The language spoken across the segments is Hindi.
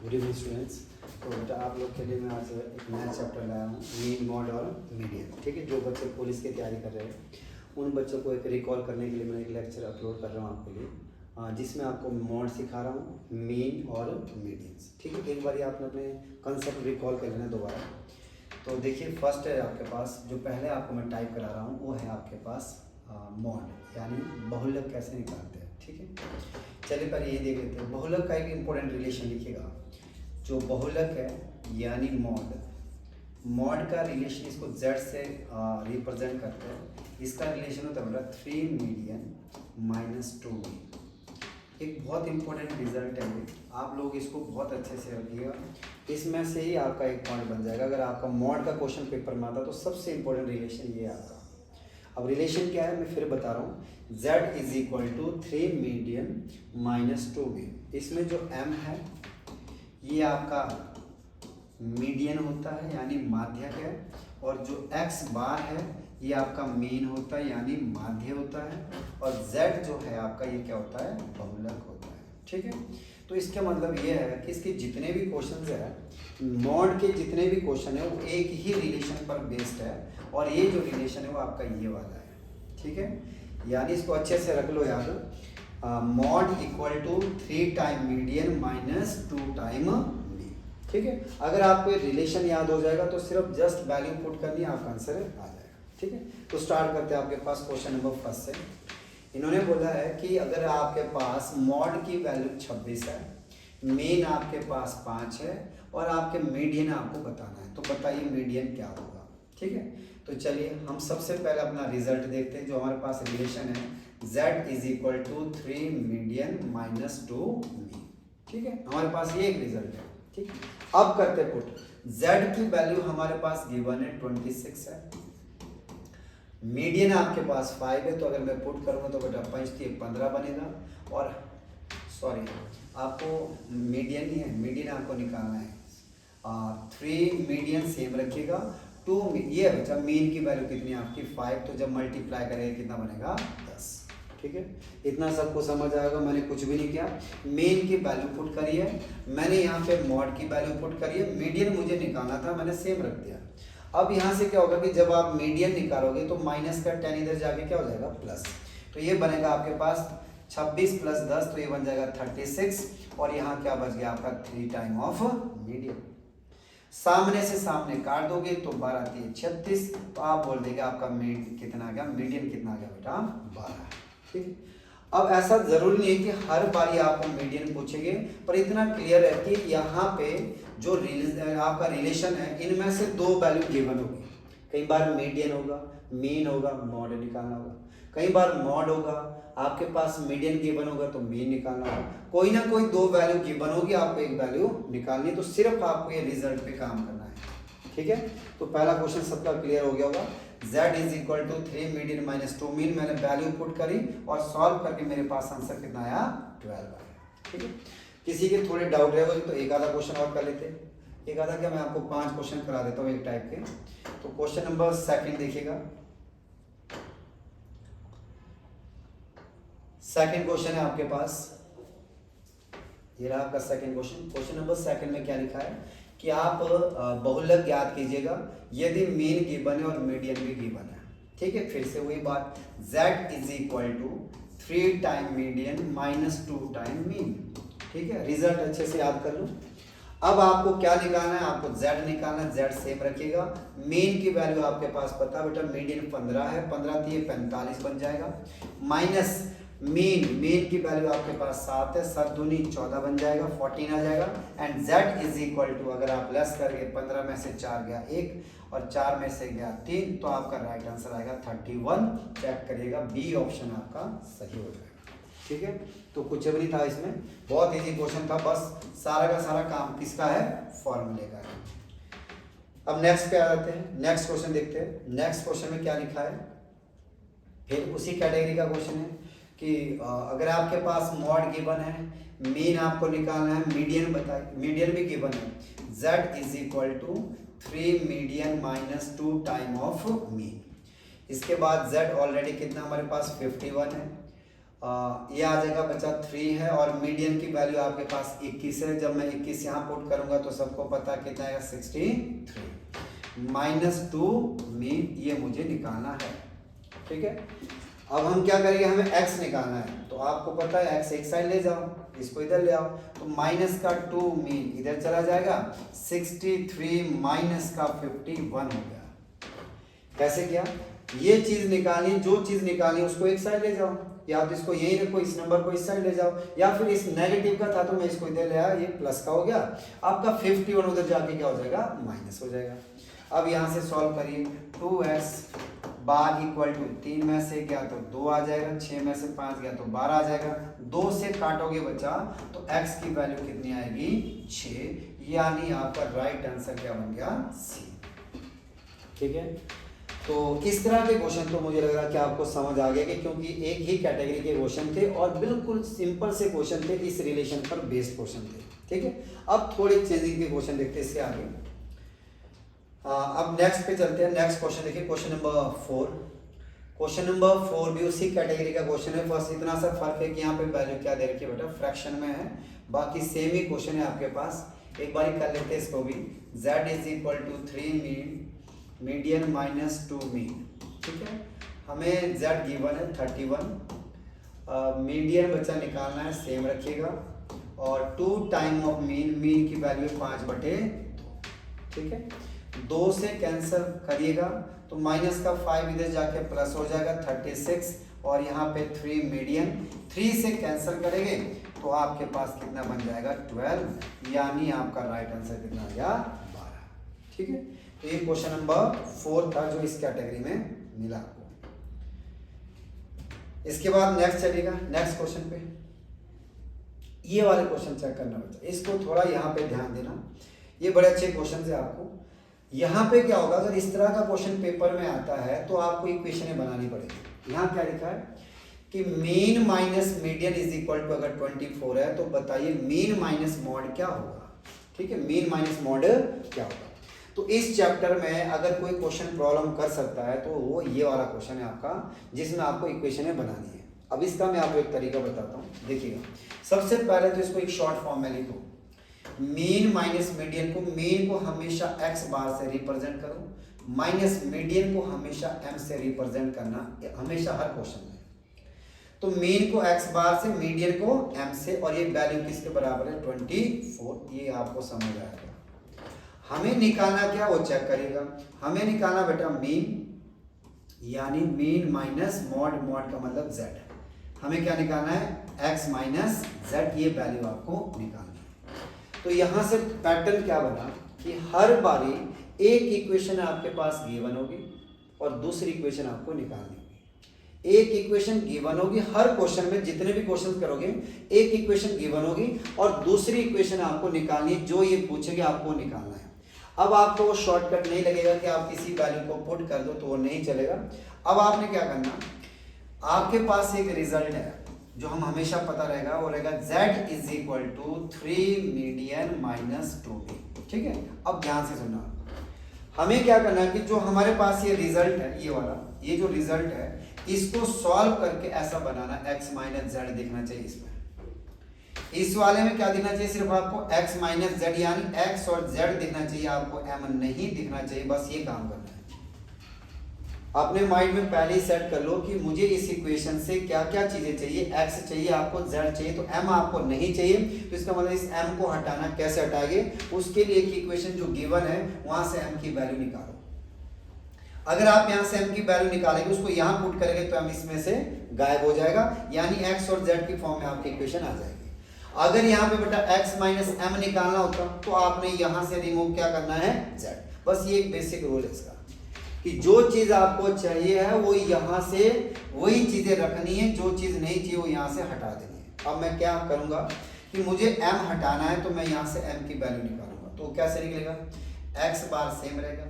Good evening students. तो बेटा आप लोग के लिए मैं आज एक नया चैप्टर लाया हूँ, मीन, मॉड और मीडियन। ठीक है, जो बच्चे पुलिस की तैयारी कर रहे हैं उन बच्चों को एक रिकॉल करने के लिए मैं एक लेक्चर अपलोड कर रहा हूँ आपके लिए, जिसमें आपको मॉड सिखा रहा हूँ, मीन और मीडियंस। ठीक है, एक बार आपने अपने कंसेप्ट रिकॉल कर लेना दोबारा। तो देखिए, फर्स्ट है आपके पास, जो पहले आपको मैं टाइप करा रहा हूँ वो है आपके पास मॉड, यानी बहुलक कैसे निकालते हैं। ठीक है, चलिए पहले ये देख लेते हैं। बहुलक का एक इम्पोर्टेंट रिलेशन लिखिएगा। जो बहुलक है यानी मॉड का रिलेशन, इसको z से रिप्रेजेंट करते हैं। इसका रिलेशन होता है बेटा 3 मीडियन माइनस 2 मीन। एक बहुत इंपॉर्टेंट रिजल्ट है ये, आप लोग इसको बहुत अच्छे से रखिएगा। इसमें से ही आपका एक पॉइंट बन जाएगा। अगर आपका मॉड का क्वेश्चन पेपर में आता तो सबसे इंपॉर्टेंट रिलेशन ये है आपका। अब रिलेशन क्या है मैं फिर बता रहा हूँ। z is equal to 3 median minus 2 mean. इसमें जो m है ये आपका मीडियन होता है यानी माध्यक है, और जो x बार है ये आपका मीन होता है यानी माध्य होता है, और z जो है आपका ये क्या होता है, बहुलक होता है। ठीक है, तो इसका मतलब ये है कि इसके जितने भी क्वेश्चन है, मॉड के जितने भी क्वेश्चन है वो एक ही रिलेशन पर बेस्ड है, और ये जो रिलेशन है वो आपका ये वाला है। ठीक है, यानी इसको अच्छे से रख लो याद। Mode equal to 3 time median minus 2 time mean. ठीक है, अगर आपको ये रिलेशन याद हो जाएगा तो सिर्फ जस्ट वैल्यू पुट करनी है, आपका आंसर आ जाएगा। ठीक है, तो स्टार्ट करते हैं आपके पास क्वेश्चन नंबर फर्स्ट से। इन्होंने बोला है कि अगर आपके पास मॉड की वैल्यू 26 है, मीन आपके पास 5 है, और आपके मीडियन आपको बताना है, तो बताइए मीडियन क्या होगा। ठीक है, तो चलिए हम सबसे पहले अपना रिजल्ट देखते हैं। जो हमारे पास रिलेशन है z is equal to 3 median minus 2 mean. ठीक है, हमारे पास ये एक रिजल्ट है। ठीक है, अब करते पुट। z की वैल्यू हमारे पास गिवन है 26 है, मीडियन आपके पास 5 है, तो अगर मैं पुट करूँगा तो बेटा 5 3 15 बनेगा। और सॉरी, आपको मीडियन नहीं है, मीडियन आपको निकालना है। 3 मीडियन सेम रखिएगा, 2 ये बचा मीन की वैल्यू कितनी है आपकी 5, तो जब मल्टीप्लाई करेंगे कितना बनेगा 10। ठीक है, इतना सबको समझ आएगा। मैंने कुछ भी नहीं किया, मीन की वैल्यू पुट करी है, मैंने यहाँ पे मॉड की वैल्यू पुट करी है, मीडियन मुझे निकालना था, मैंने सेम रख दिया। अब यहाँ से क्या होगा कि जब आप मीडियन निकालोगे तो माइनस का 10 इधर जाके क्या हो जाएगा प्लस, तो ये बनेगा आपके पास 26 प्लस 10, तो ये बन जाएगा 36, और यहाँ क्या बच गया आपका 3 टाइम ऑफ मीडियन। सामने से सामने काट दोगे तो 12 3 36, तो आप बोल देंगे आपका कितना आ गया, मीडियन कितना आ गया बेटा 12। ठीक है, अब ऐसा जरूरी नहीं है कि हर बारी आपको मीडियन पूछेंगे, पर इतना क्लियर है कि यहाँ पे जो आपका रिलेशन है इनमें से 2 वैल्यू गिवन होगी। कई बार मीडियन होगा, मीन होगा, मॉड निकालना होगा। कई बार मॉड होगा, आपके पास मीडियन गिवन होगा तो मीन निकालना होगा। कोई ना कोई 2 वैल्यू गिवन होगी, आपको एक वैल्यू निकालनी है, तो सिर्फ आपको ये रिजल्ट पे काम करना है। ठीक है, तो पहला क्वेश्चन सबका क्लियर हो गया होगा। z is equal to 3 median minus 2 mean, मैंने वैल्यू पुट करी और सॉल्व करके मेरे पास आंसर कितना आया 12 आया। ठीक है, किसी के थोड़े डाउट रहेगा तो एक आधा क्वेश्चन और कर लेते हैं। एक आधा क्या, मैं आपको 5 क्वेश्चन करा देता हूँ एक टाइप के। तो क्वेश्चन नंबर सेकंड देखिएगा। सेकंड क्वेश्चन है आपके पास, ये रहा आपका second question. Question number second में क्या लिखा है कि आप बहुलक ज्ञात कीजिएगा यदि मीन गिवन है और मीडियन भी गिवन है। ठीक है, फिर से वही बात, z is equal to 3 time median minus 2 time mean. ठीक है, रिजल्ट अच्छे से याद कर लो। अब आपको क्या निकालना है, आपको z निकालना है, z सेम रखिएगा। मीन की वैल्यू आपके पास पता बेटा, मीडियन 15 है, 15 3 45 बन जाएगा, माइनस मीन की वैल्यू आपके पास 7 है, 7 दूनी 14 बन जाएगा, 14 आ जाएगा। And z is equal to, अगर आप लेस करके 15 में से 4 गया 1 और 4 में से गया 3, तो आपका राइट आंसर आएगा 31। चेक करिएगा, बी ऑप्शन आपका सही हो जाएगा। ठीक है, तो कुछ भी नहीं था इसमें, बहुत इजी क्वेश्चन था, बस सारा का सारा काम किसका है, फॉर्मूले का है। अब नेक्स्ट पे आ जाते हैं, नेक्स्ट क्वेश्चन देखते हैं। नेक्स्ट क्वेश्चन में क्या लिखा है, फिर उसी कैटेगरी का क्वेश्चन है कि अगर आपके पास मॉड गिवन है, मीन आपको निकालना है, मीडियन बताइए, मीडियन भी गिवन है, z is equal to 3 median minus 2 time of mean. इसके बाद z ऑलरेडी कितना हमारे पास 51 है, ये आ जाएगा बच्चा 3 है और मीडियन की वैल्यू आपके पास 21 है। जब मैं 21 यहाँ पुट करूंगा तो सबको पता कितना आएगा 63 -2 मीन ये मुझे निकालना है। ठीक है, अब हम क्या करेंगे, हमें x निकालना है तो आपको पता है x एक साइड ले जाओ, इसको इधर ले आओ तो -2 मीन इधर चला जाएगा, 63 -51 हो गया। कैसे किया, ये चीज निकालनी, जो चीज निकालनी उसको एक साइड ले जाओ, या तो इसको यही रखो, इस नंबर को इस साइड ले जाओ, या फिर इस नेगेटिव का था तो मैं इसको इधर ले आया, ये प्लस का हो गया। आपका 51 उधर जाके क्या हो जाएगा, माइनस हो जाएगा। अब यहाँ से सॉल्व करिए, 2x बार इक्वल टू 3 में से गया तो 2 आ जाएगा, 6 में से 5 गया तो 12 आ जाएगा। 2 से काटोगे बच्चा तो x की वैल्यू कितनी आएगी, 6, यानी आपका राइट आंसर क्या बन गया, सी। ठीक है, तो इस तरह के क्वेश्चन तो मुझे लग रहा है कि आपको समझ आ गया कि क्योंकि एक ही कैटेगरी के क्वेश्चन थे और बिल्कुल सिंपल से क्वेश्चन थे, इस रिलेशन पर बेस्ड क्वेश्चन थे। ठीक है, अब थोड़े चेंजिंग के क्वेश्चन देखते हैं इसके आगे। अब नेक्स्ट पे चलते हैं। नेक्स्ट क्वेश्चन देखिए, क्वेश्चन नंबर 4। क्वेश्चन नंबर 4 भी उसी कैटेगरी का क्वेश्चन है। फर्स्ट इतना सा फर्क है कि यहाँ पे वैल्यू क्या दे रखी है बेटा, फ्रैक्शन में है, बाकी सेम ही क्वेश्चन है आपके पास। एक बार कर लेते हैं इसको भी, z = 3 मीडियन -2 मीन। ठीक है, हमें z गिवन है 31, मीडियन बच्चा निकालना है, सेम रखिएगा, और 2 टाइम ऑफ मीन, मीन की वैल्यू 5/2। ठीक है, 2 से कैंसिल करिएगा तो माइनस का 5 इधर जाके प्लस हो जाएगा 36, और यहाँ पे 3 मीडियन, 3 से कैंसिल करेंगे तो आपके पास कितना बन जाएगा, 12, यानी आपका राइट आंसर कितना आ गया, 12। ठीक है, तो ये क्वेश्चन नंबर 4 था जो इस कैटेगरी में मिला आपको। इसके बाद नेक्स्ट चलिएगा, नेक्स्ट क्वेश्चन पे। ये वाले क्वेश्चन चेक करना बच्चा, इसको थोड़ा यहाँ पे ध्यान देना, ये बड़े अच्छे क्वेश्चन है आपको। यहाँ पे क्या होगा, अगर इस तरह का क्वेश्चन पेपर में आता है तो आपको इक्वेशनें बनानी पड़ेगी। यहाँ क्या लिखा है कि mean minus median is equal to, अगर 24 है तो बताइए मीन माइनस मॉड क्या होगा। ठीक है, मीन माइनस मॉड क्या होगा। तो इस चैप्टर में अगर कोई क्वेश्चन प्रॉब्लम कर सकता है तो वो ये वाला क्वेश्चन है आपका, जिसमें आपको इक्वेशनें बनानी है। अब इसका मैं आपको एक तरीका बताता हूँ, देखिएगा। सबसे पहले तो इसको एक शॉर्ट फॉर्म में लिखो, मीन माइनस मीडियन को, मीन को हमेशा x बार से रिप्रेजेंट करो, माइनस मीडियन को हमेशा m से रिप्रेजेंट करना, हमेशा हर क्वेश्चन में। तो मीन को x बार से, मीडियन को m से, और ये वैल्यू किसके बराबर है, 24। ये आपको समझ आएगा। हमें निकालना क्या, वो चेक करिएगा। हमें निकालना बेटा मीन, यानी मीन माइनस मॉड, मॉड का मतलब z। हमें क्या निकालना है, x माइनस z, ये वैल्यू आपको निकालना है। तो यहां से पैटर्न क्या बना कि हर बारी एक इक्वेशन आपके पास गिवन होगी और दूसरी इक्वेशन आपको निकालनी होगी। एक इक्वेशन गिवन होगी, हर क्वेश्चन में जितने भी क्वेश्चन करोगे एक इक्वेशन गिवन होगी और दूसरी इक्वेशन आपको निकालनी, जो ये पूछेंगे आपको निकालना है। अब आपको वो शॉर्टकट नहीं लगेगा कि आप किसी वैल्यू को पुट कर दो तो वो नहीं चलेगा। अब आपने क्या करना, आपके पास एक रिजल्ट है जो हम हमेशा पता रहेगा, वो रहेगा z = 3 मीडियन -2 मीन। ठीक है, अब ध्यान से सुनना, हमें क्या करना है कि जो हमारे पास ये रिजल्ट है, ये वाला, ये जो रिजल्ट है, इसको सॉल्व करके ऐसा बनाना, x - z दिखना चाहिए इसमें। इस वाले में क्या दिखना चाहिए, सिर्फ आपको x - z, यानी x और z दिखना चाहिए, आपको m नहीं दिखना चाहिए। बस ये काम करना है। अपने माइंड में पहले ही सेट कर लो कि मुझे इस इक्वेशन से क्या क्या चीजें चाहिए, x चाहिए आपको, z चाहिए, तो m आपको नहीं चाहिए। तो इसका मतलब इस m को हटाना, कैसे हटाएंगे, उसके लिए एक इक्वेशन जो गिवन है वहां से m की वैल्यू निकालो। अगर आप यहाँ से m की वैल्यू निकालेंगे, उसको यहाँ पुट करेंगे तो m इसमें से गायब हो जाएगा, यानी x और z की फॉर्म में आपकी इक्वेशन आ जाएगी। अगर यहाँ पे बेटा x माइनस m निकालना होता तो आपने यहाँ से रिमूव क्या करना है, z। बस ये एक बेसिक रूल है इसका कि जो चीज आपको चाहिए है वो यहाँ से वही चीजें रखनी है, जो चीज नहीं चाहिए वो यहाँ से हटा देनी है। अब मैं क्या करूंगा कि मुझे m हटाना है तो मैं यहाँ से m की वैल्यू निकालूंगा। तो कैसे निकलेगा, x बार सेम रहेगा,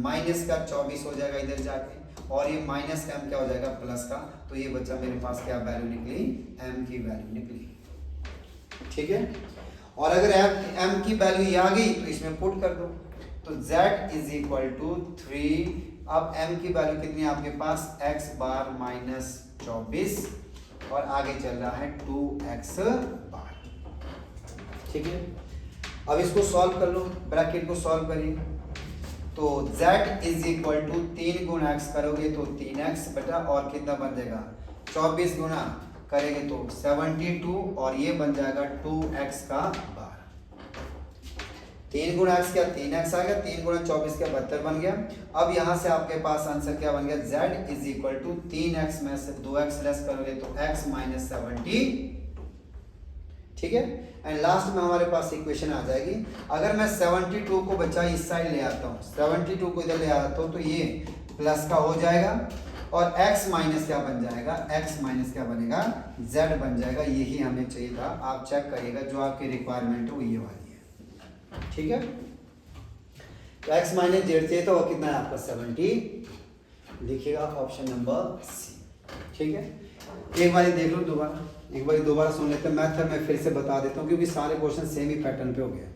माइनस का 24 हो जाएगा इधर जाके, और ये माइनस का m क्या हो जाएगा, प्लस का। तो ये बच्चा मेरे पास क्या वैल्यू निकली, m की वैल्यू निकली। ठीक है, और अगर m की वैल्यू ये आ गई तो इसमें पुट कर दो, तो z = 3। अब m की वैल्यू कितनी है आपके पास, x बार -24, और आगे चल रहा है 2x बार। ठीक है, अब इसको सॉल्व कर लो, ब्रैकेट को सॉल्व करिए। तो z इज इक्वल टू 3 गुना x करोगे तो 3x बेटा, और कितना बन जाएगा 24 गुना करेंगे तो 72, और ये बन जाएगा 2x का बार। 3 गुना x क्या 3x आ गया, 3 गुना 24 क्या 72 बन गया। अब यहाँ से आपके पास आंसर क्या बन गया, z is equal to 3x में से 2x लेस करोगे तो x माइनस 70। ठीक है, एंड लास्ट में हमारे पास इक्वेशन आ जाएगी। अगर मैं 72 को बच्चा इस साइड ले आता हूँ, 72 को इधर ले आता हूँ तो ये प्लस का हो जाएगा, और x माइनस क्या बन जाएगा, x माइनस क्या बनेगा z बन जाएगा। यही हमें चाहिए था, आप चेक करिएगा जो आपकी रिक्वायरमेंट है वो ये वाली है। ठीक है, तो x माइनस z चाहिए तो वो कितना है आपका 70, लिखिएगा ऑप्शन नंबर सी। ठीक है, एक बार देख लो दोबारा, एक बार दोबारा सुन लेते हैं। मैथड में फिर से बता देता हूँ क्योंकि सारे क्वेश्चन सेम ही पैटर्न पे हो गया।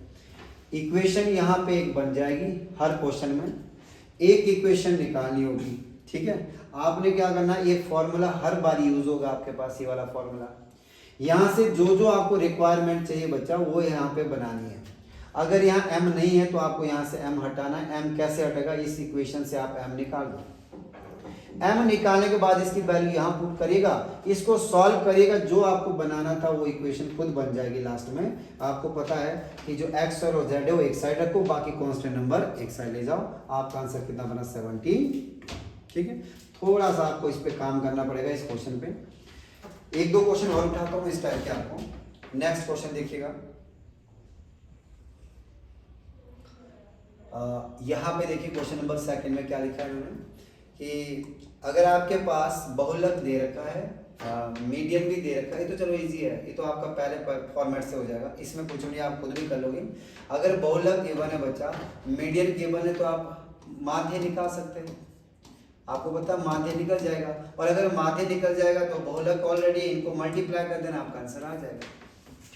इक्वेशन यहाँ पे एक बन जाएगी, हर क्वेश्चन में एक इक्वेशन निकालनी होगी। ठीक है, आपने क्या करना है, ये फॉर्मूला हर बार यूज होगा आपके पास, ये वाला फॉर्मूला। यहाँ से जो जो आपको रिक्वायरमेंट चाहिए बच्चा वो यहाँ पे बनानी है। अगर यहाँ m नहीं है तो आपको यहाँ से m हटाना है। m कैसे हटेगा, इस इक्वेशन से आप m निकाल दो। m निकालने के बाद इसकी वैल्यू यहाँ पुट करिएगा, इसको सॉल्व करिएगा, जो आपको बनाना था वो इक्वेशन खुद बन जाएगी। लास्ट में आपको पता है कि जो x और z है वो एक साइड रखो, बाकी कांस्टेंट नंबर एक साइड ले जाओ। आपका आंसर कितना बना 70। ठीक है, थोड़ा सा आपको इस पे काम करना पड़ेगा इस क्वेश्चन पे। एक दो क्वेश्चन और उठाता हूँ इस टाइप के आपको। नेक्स्ट क्वेश्चन देखिएगा, यहाँ पे देखिए क्वेश्चन नंबर सेकंड में क्या लिखा है उन्होंने कि अगर आपके पास बहुलक दे रखा है, मीडियन भी दे रखा है, तो चलो इजी है, ये तो आपका पहले फॉर्मेट से हो जाएगा, इसमें कुछ नहीं, आप खुद भी कर लोगे। अगर बहुलक गिवन है बच्चा, मीडियन गिवन है, तो आप माध्य निकाल सकते हैं। आपको पता माध्य निकल जाएगा, और अगर माध्य निकल जाएगा तो बहुलक ऑलरेडी, इनको मल्टीप्लाई कर देना, आपका आंसर आ जाएगा।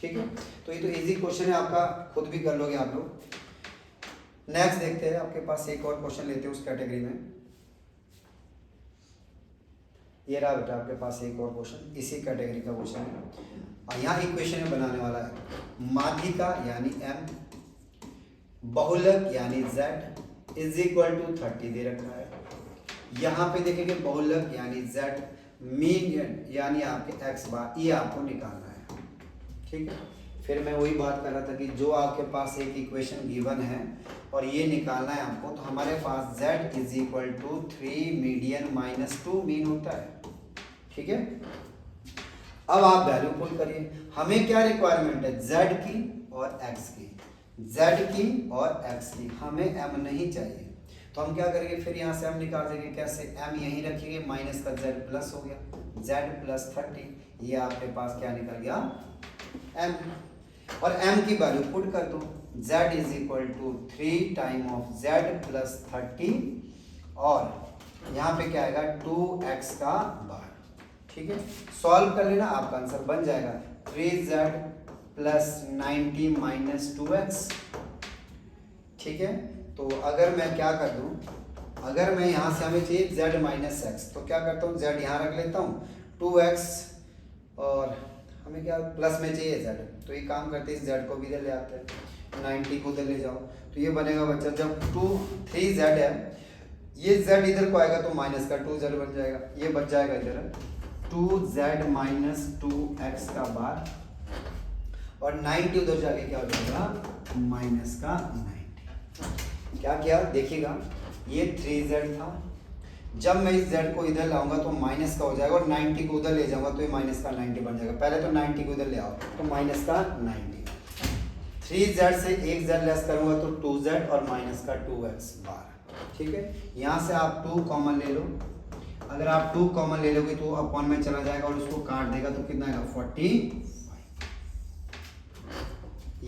ठीक है, तो ये तो इजी क्वेश्चन है आपका, खुद भी कर लोगे आप लोग। नेक्स्ट देखते हैं, आपके पास एक और क्वेश्चन लेते हैं उस कैटेगरी में। ये रहा बेटा आपके पास एक और क्वेश्चन, इसी कैटेगरी का क्वेश्चन है, और यहाँ इक्वेशन बनाने वाला है। माध्यिका यानी m, बहुलक यानी z इज इक्वल टू 30 दे रखा है। यहाँ पे देखेंगे बहुलक यानी z, मीन यानी आपके x बार, ये आपको निकालना है। ठीक है, फिर मैं वही बात कर रहा था कि जो आपके पास एक इक्वेशन गिवन है और ये निकालना है आपको, तो हमारे पास z is equal to 3 median minus 2 mean होता है। ठीक है, अब आप वैल्यू पुट करिए। हमें क्या रिक्वायरमेंट है, z की और x की, z की और x की, हमें m नहीं चाहिए। तो हम क्या करेंगे, फिर यहाँ से m निकाल देंगे। कैसे, m यहीं रखेंगे, माइनस का z प्लस हो गया, z प्लस 30, ये आपके पास क्या निकल गया m, और m की वैल्यू पुट कर दो। z is equal to 3 time of z plus 30, और यहाँ पे क्या आएगा 2x का बार। ठीक है, सॉल्व कर लेना, आपका आंसर बन जाएगा 3z प्लस 90 माइनस 2x। ठीक है, तो अगर मैं क्या कर दूं, अगर मैं यहाँ से हमें चाहिए z माइनस एक्स, तो क्या करता हूँ z यहाँ रख लेता हूँ, 2x, और हमें क्या प्लस में चाहिए z, तो ये काम करते हैं, z को भी इधर ले आते हैं, 90 को इधर ले जाओ, तो ये बनेगा बच्चा, जब 3z है, ये z इधर को आएगा तो माइनस का 2z बन जाएगा, ये बच जाएगा इधर 2z माइनस 2x का बार, और 90 उधर जाके क्या हो जाएगा माइनस का 90। क्या किया देखिएगा, ये 3z था, जब मैं इस z को इधर लाऊंगा तो माइनस का हो जाएगा, और 90 को उधर ले जाऊंगा तो ये माइनस का 90 बन जाएगा। पहले तो 90 को इधर ले आओ तो माइनस का 90, 3z से एक z लेस करूंगा तो 2z और माइनस का 2x बार। ठीक है, यहाँ से आप 2 कॉमन ले लो, अगर आप 2 कॉमन ले लोगे तो अपॉन में चला जाएगा और उसको काट देगा तो कितना आएगा 45।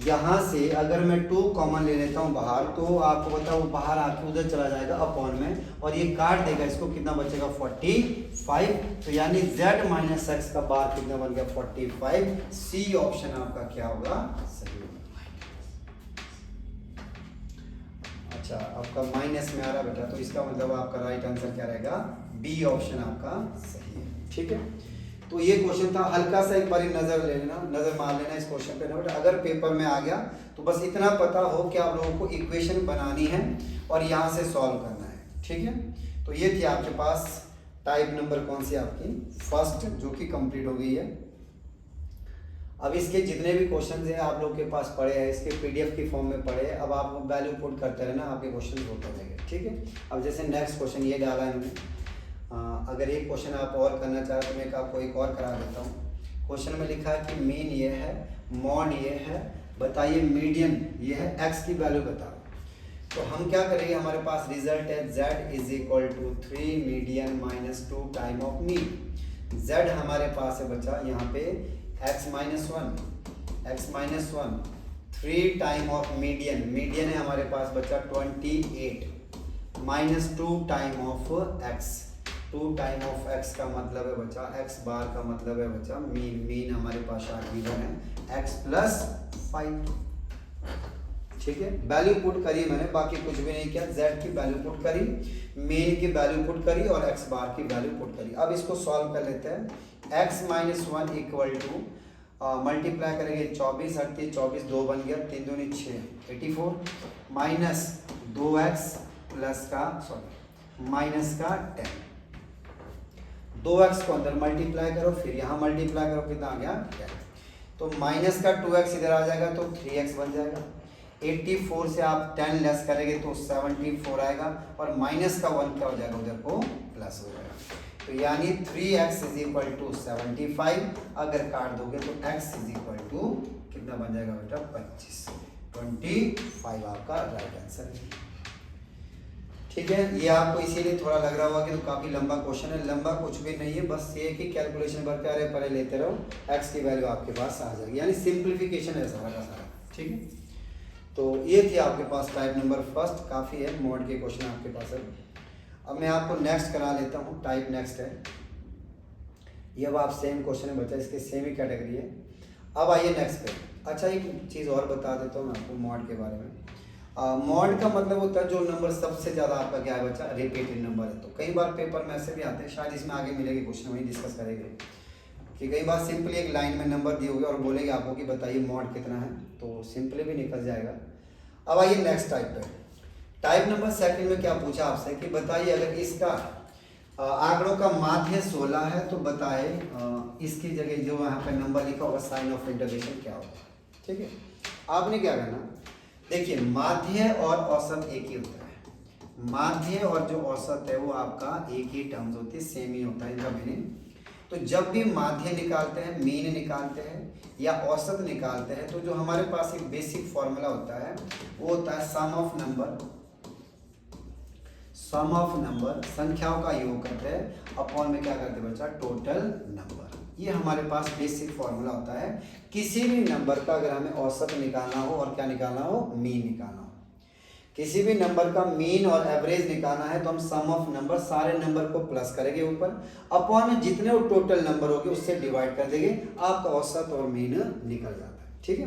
यहाँ से अगर मैं 2 कॉमन ले लेता हूँ बाहर, तो आपको पता वो बाहर आके उधर चला जाएगा अपॉन में, और ये काट देगा, इसको कितना बचेगा 45। तो यानी z माइनस एक्स का बार कितना बन गया 45। सी ऑप्शन आपका क्या होगा, सही होगा। अच्छा, आपका माइनस में आ रहा बेटा, तो इसका मतलब आपका राइट आंसर क्या रहेगा, बी ऑप्शन आपका सही है। ठीक है, तो ये क्वेश्चन था, हल्का सा एक बार नजर लेना, नजर मार लेना इस क्वेश्चन पे नोट। अगर पेपर में आ गया तो बस इतना पता हो कि आप लोगों को इक्वेशन बनानी है और यहाँ से सॉल्व करना है, ठीक है। तो ये थी आपके पास टाइप नंबर कौन सी आपकी फर्स्ट, जो कि कंप्लीट हो गई है। अब इसके जितने भी क्वेश्चन हैं आप लोग के पास पड़े हैं, इसके पीडीएफ की फॉर्म में पड़े हैं। अब आप वैल्यू पुट करते रहना, आपके क्वेश्चन होते रहेंगे, ठीक है। अब जैसे नेक्स्ट क्वेश्चन ये डाला है इन्होंने, अगर एक क्वेश्चन आप और करना चाहें तो मैं आपको एक और करा देता हूँ। क्वेश्चन में लिखा है कि मीन ये है, मॉड ये है, बताइए मीडियन ये है, एक्स की वैल्यू बताओ। तो हम क्या करेंगे, हमारे पास रिजल्ट है z is equal to 3 median minus 2 time of mean. z हमारे पास है बच्चा यहाँ पे x minus one 3 time of median, median है हमारे पास बच्चा 28 minus 2 time of x, 2 time of x का मतलब है बच्चा x बार का मतलब है बच्चा मीन, मीन हमारे पास गिवन है x प्लस 5, ठीक है। वैल्यू पुट करी मैंने, बाकी कुछ भी नहीं किया, z की वैल्यू पुट करी, मीन की वैल्यू पुट करी और x बार की वैल्यू पुट करी। अब इसको सॉल्व कर लेते हैं। x minus 1 equal to multiply करेंगे 24 38 24 2 बन गया, 3 दूनी 6 84 माइनस 2x प्लस का माइनस का 10, 2x को अंदर मल्टीप्लाई करो, फिर यहाँ मल्टीप्लाई करो, कितना आ गया 10। तो माइनस का 2x इधर आ जाएगा तो 3x बन जाएगा। 84 से आप 10 लेस करेंगे तो 74 आएगा और माइनस का 1 क्या हो जाएगा, उधर को प्लस हो जाएगा। तो यानी 3x इज इक्वल टू 75, अगर काट दोगे तो x इज इक्वल टू कितना बन जाएगा बेटा 25 आपका राइट आंसर है, ठीक है। ये आपको इसीलिए थोड़ा लग रहा होगा कि तो काफी लंबा क्वेश्चन है, लंबा कुछ भी नहीं है, बस ये कि कैलकुलेशन करके अरे परे लेते रहो, x की वैल्यू आपके पास आ जाएगी, यानी सिंप्लीफिकेशन है सारा का सारा, ठीक है। तो ये थी आपके पास टाइप नंबर फर्स्ट, काफ़ी है, मॉड के क्वेश्चन आपके पास है। अब मैं आपको नेक्स्ट करा लेता हूँ, टाइप नेक्स्ट है ये। अब आप सेम क्वेश्चन है बच्चा, इसके सेम ही कैटेगरी है। अब आइए नेक्स्ट पे। अच्छा एक चीज़ और बता देता हूँ मैं आपको मॉड के बारे में। मॉड का मतलब होता है जो नंबर सबसे ज़्यादा आपका क्या है बच्चा, रिपीटेड नंबर है। तो कई बार पेपर में ऐसे भी आते हैं, शायद इसमें आगे मिलेंगे क्वेश्चन, वही डिस्कस करेंगे कि कई बार सिंपली एक लाइन में नंबर दिए होंगे और बोलेंगे आपको कि बताइए मॉड कितना है, तो सिंपली भी निकल जाएगा। अब आइए नेक्स्ट टाइप पे। टाइप नंबर सेकंड में क्या पूछा आपसे कि बताइए अगर इसका आंकड़ों का माध्य 16 है तो बताए इसकी जगह जो यहाँ पे नंबर लिखा होगा साइन ऑफ इंटरजेक्शन क्या होगा, ठीक है। आपने क्या करना, देखिए माध्य और औसत एक ही होता है, माध्य और जो औसत है वो आपका एक ही टर्म्स होती है, सेम ही होता है इनका मीनिंग। तो जब भी माध्य निकालते हैं, मीन निकालते हैं या औसत निकालते हैं, तो जो हमारे पास एक बेसिक फॉर्मूला होता है वो होता है सम ऑफ नंबर, संख्याओं का योग करते हैं अपॉन में क्या करते हैं बच्चा, टोटल नंबर। ये हमारे पास बेसिक फॉर्मूला होता है किसी भी नंबर का, अगर हमें औसत निकालना हो और क्या निकालना हो, मीन निकालना हो। किसी भी नंबर का मीन और एवरेज निकालना है तो हम सम ऑफ नंबर, सारे नंबर को प्लस करेंगे ऊपर, अपॉन में जितने वो टोटल नंबर होंगे उससे डिवाइड कर देंगे, आपका औसत और मीन निकल जाता है, ठीक है।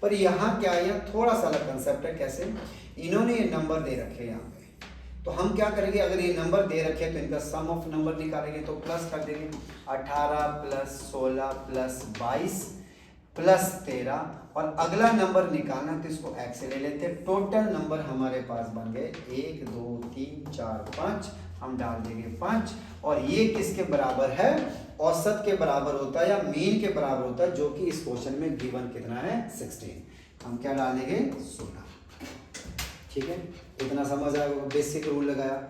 पर यहाँ क्या है, थोड़ा सा अलग कंसेप्ट है। कैसे, इन्होंने ये नंबर दे रखे हैं यहाँ पे, तो हम क्या करेंगे, अगर ये नंबर दे रखे हैं तो इनका सम ऑफ नंबर निकालेंगे, तो प्लस कर देंगे 18 प्लस 16 प्लस 22 प्लस 13, और अगला नंबर निकालना तो इसको x से ले लेते हैं। टोटल नंबर हमारे पास बन गए 1 2 3 4 5, हम डाल देंगे 5, और ये किसके बराबर है, औसत के बराबर होता है या मीन के बराबर होता है, जो कि इस क्वेश्चन में गिवन कितना है 16, हम क्या डालेंगे 16, ठीक है। इतना समझ आया, बेसिक रूल लगाया,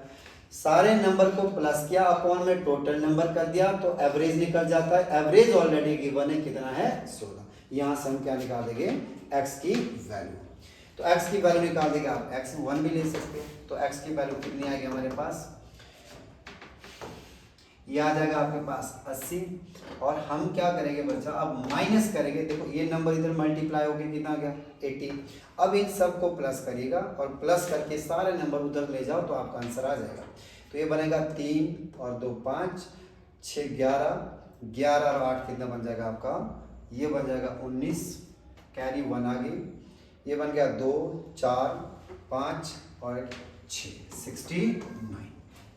सारे नंबर को प्लस किया, अपॉन में टोटल नंबर कर दिया तो एवरेज निकल जाता है। एवरेज ऑलरेडी गिवन है, कितना है 16। यहाँ से हम क्या निकाल देंगे, x की वैल्यू। तो x की वैल्यू निकाल देंगे आप, x 1 भी ले सकते हैं, तो x की वैल्यू कितनी आएगी हमारे पास, ये आ जाएगा आपके पास 80, और हम क्या करेंगे बच्चा, अब माइनस करेंगे। देखो ये नंबर इधर मल्टीप्लाई होकर कितना आ गया 80, अब इन सब को प्लस करिएगा और प्लस करके सारे नंबर उधर ले जाओ तो आपका आंसर आ जाएगा। तो ये बनेगा 3 और 2 5 6 11, 11 और 8 कितना बन जाएगा आपका, ये बन जाएगा 19, कैरी 1 आ गई, ये बन गया 2 4 5 और 6 69।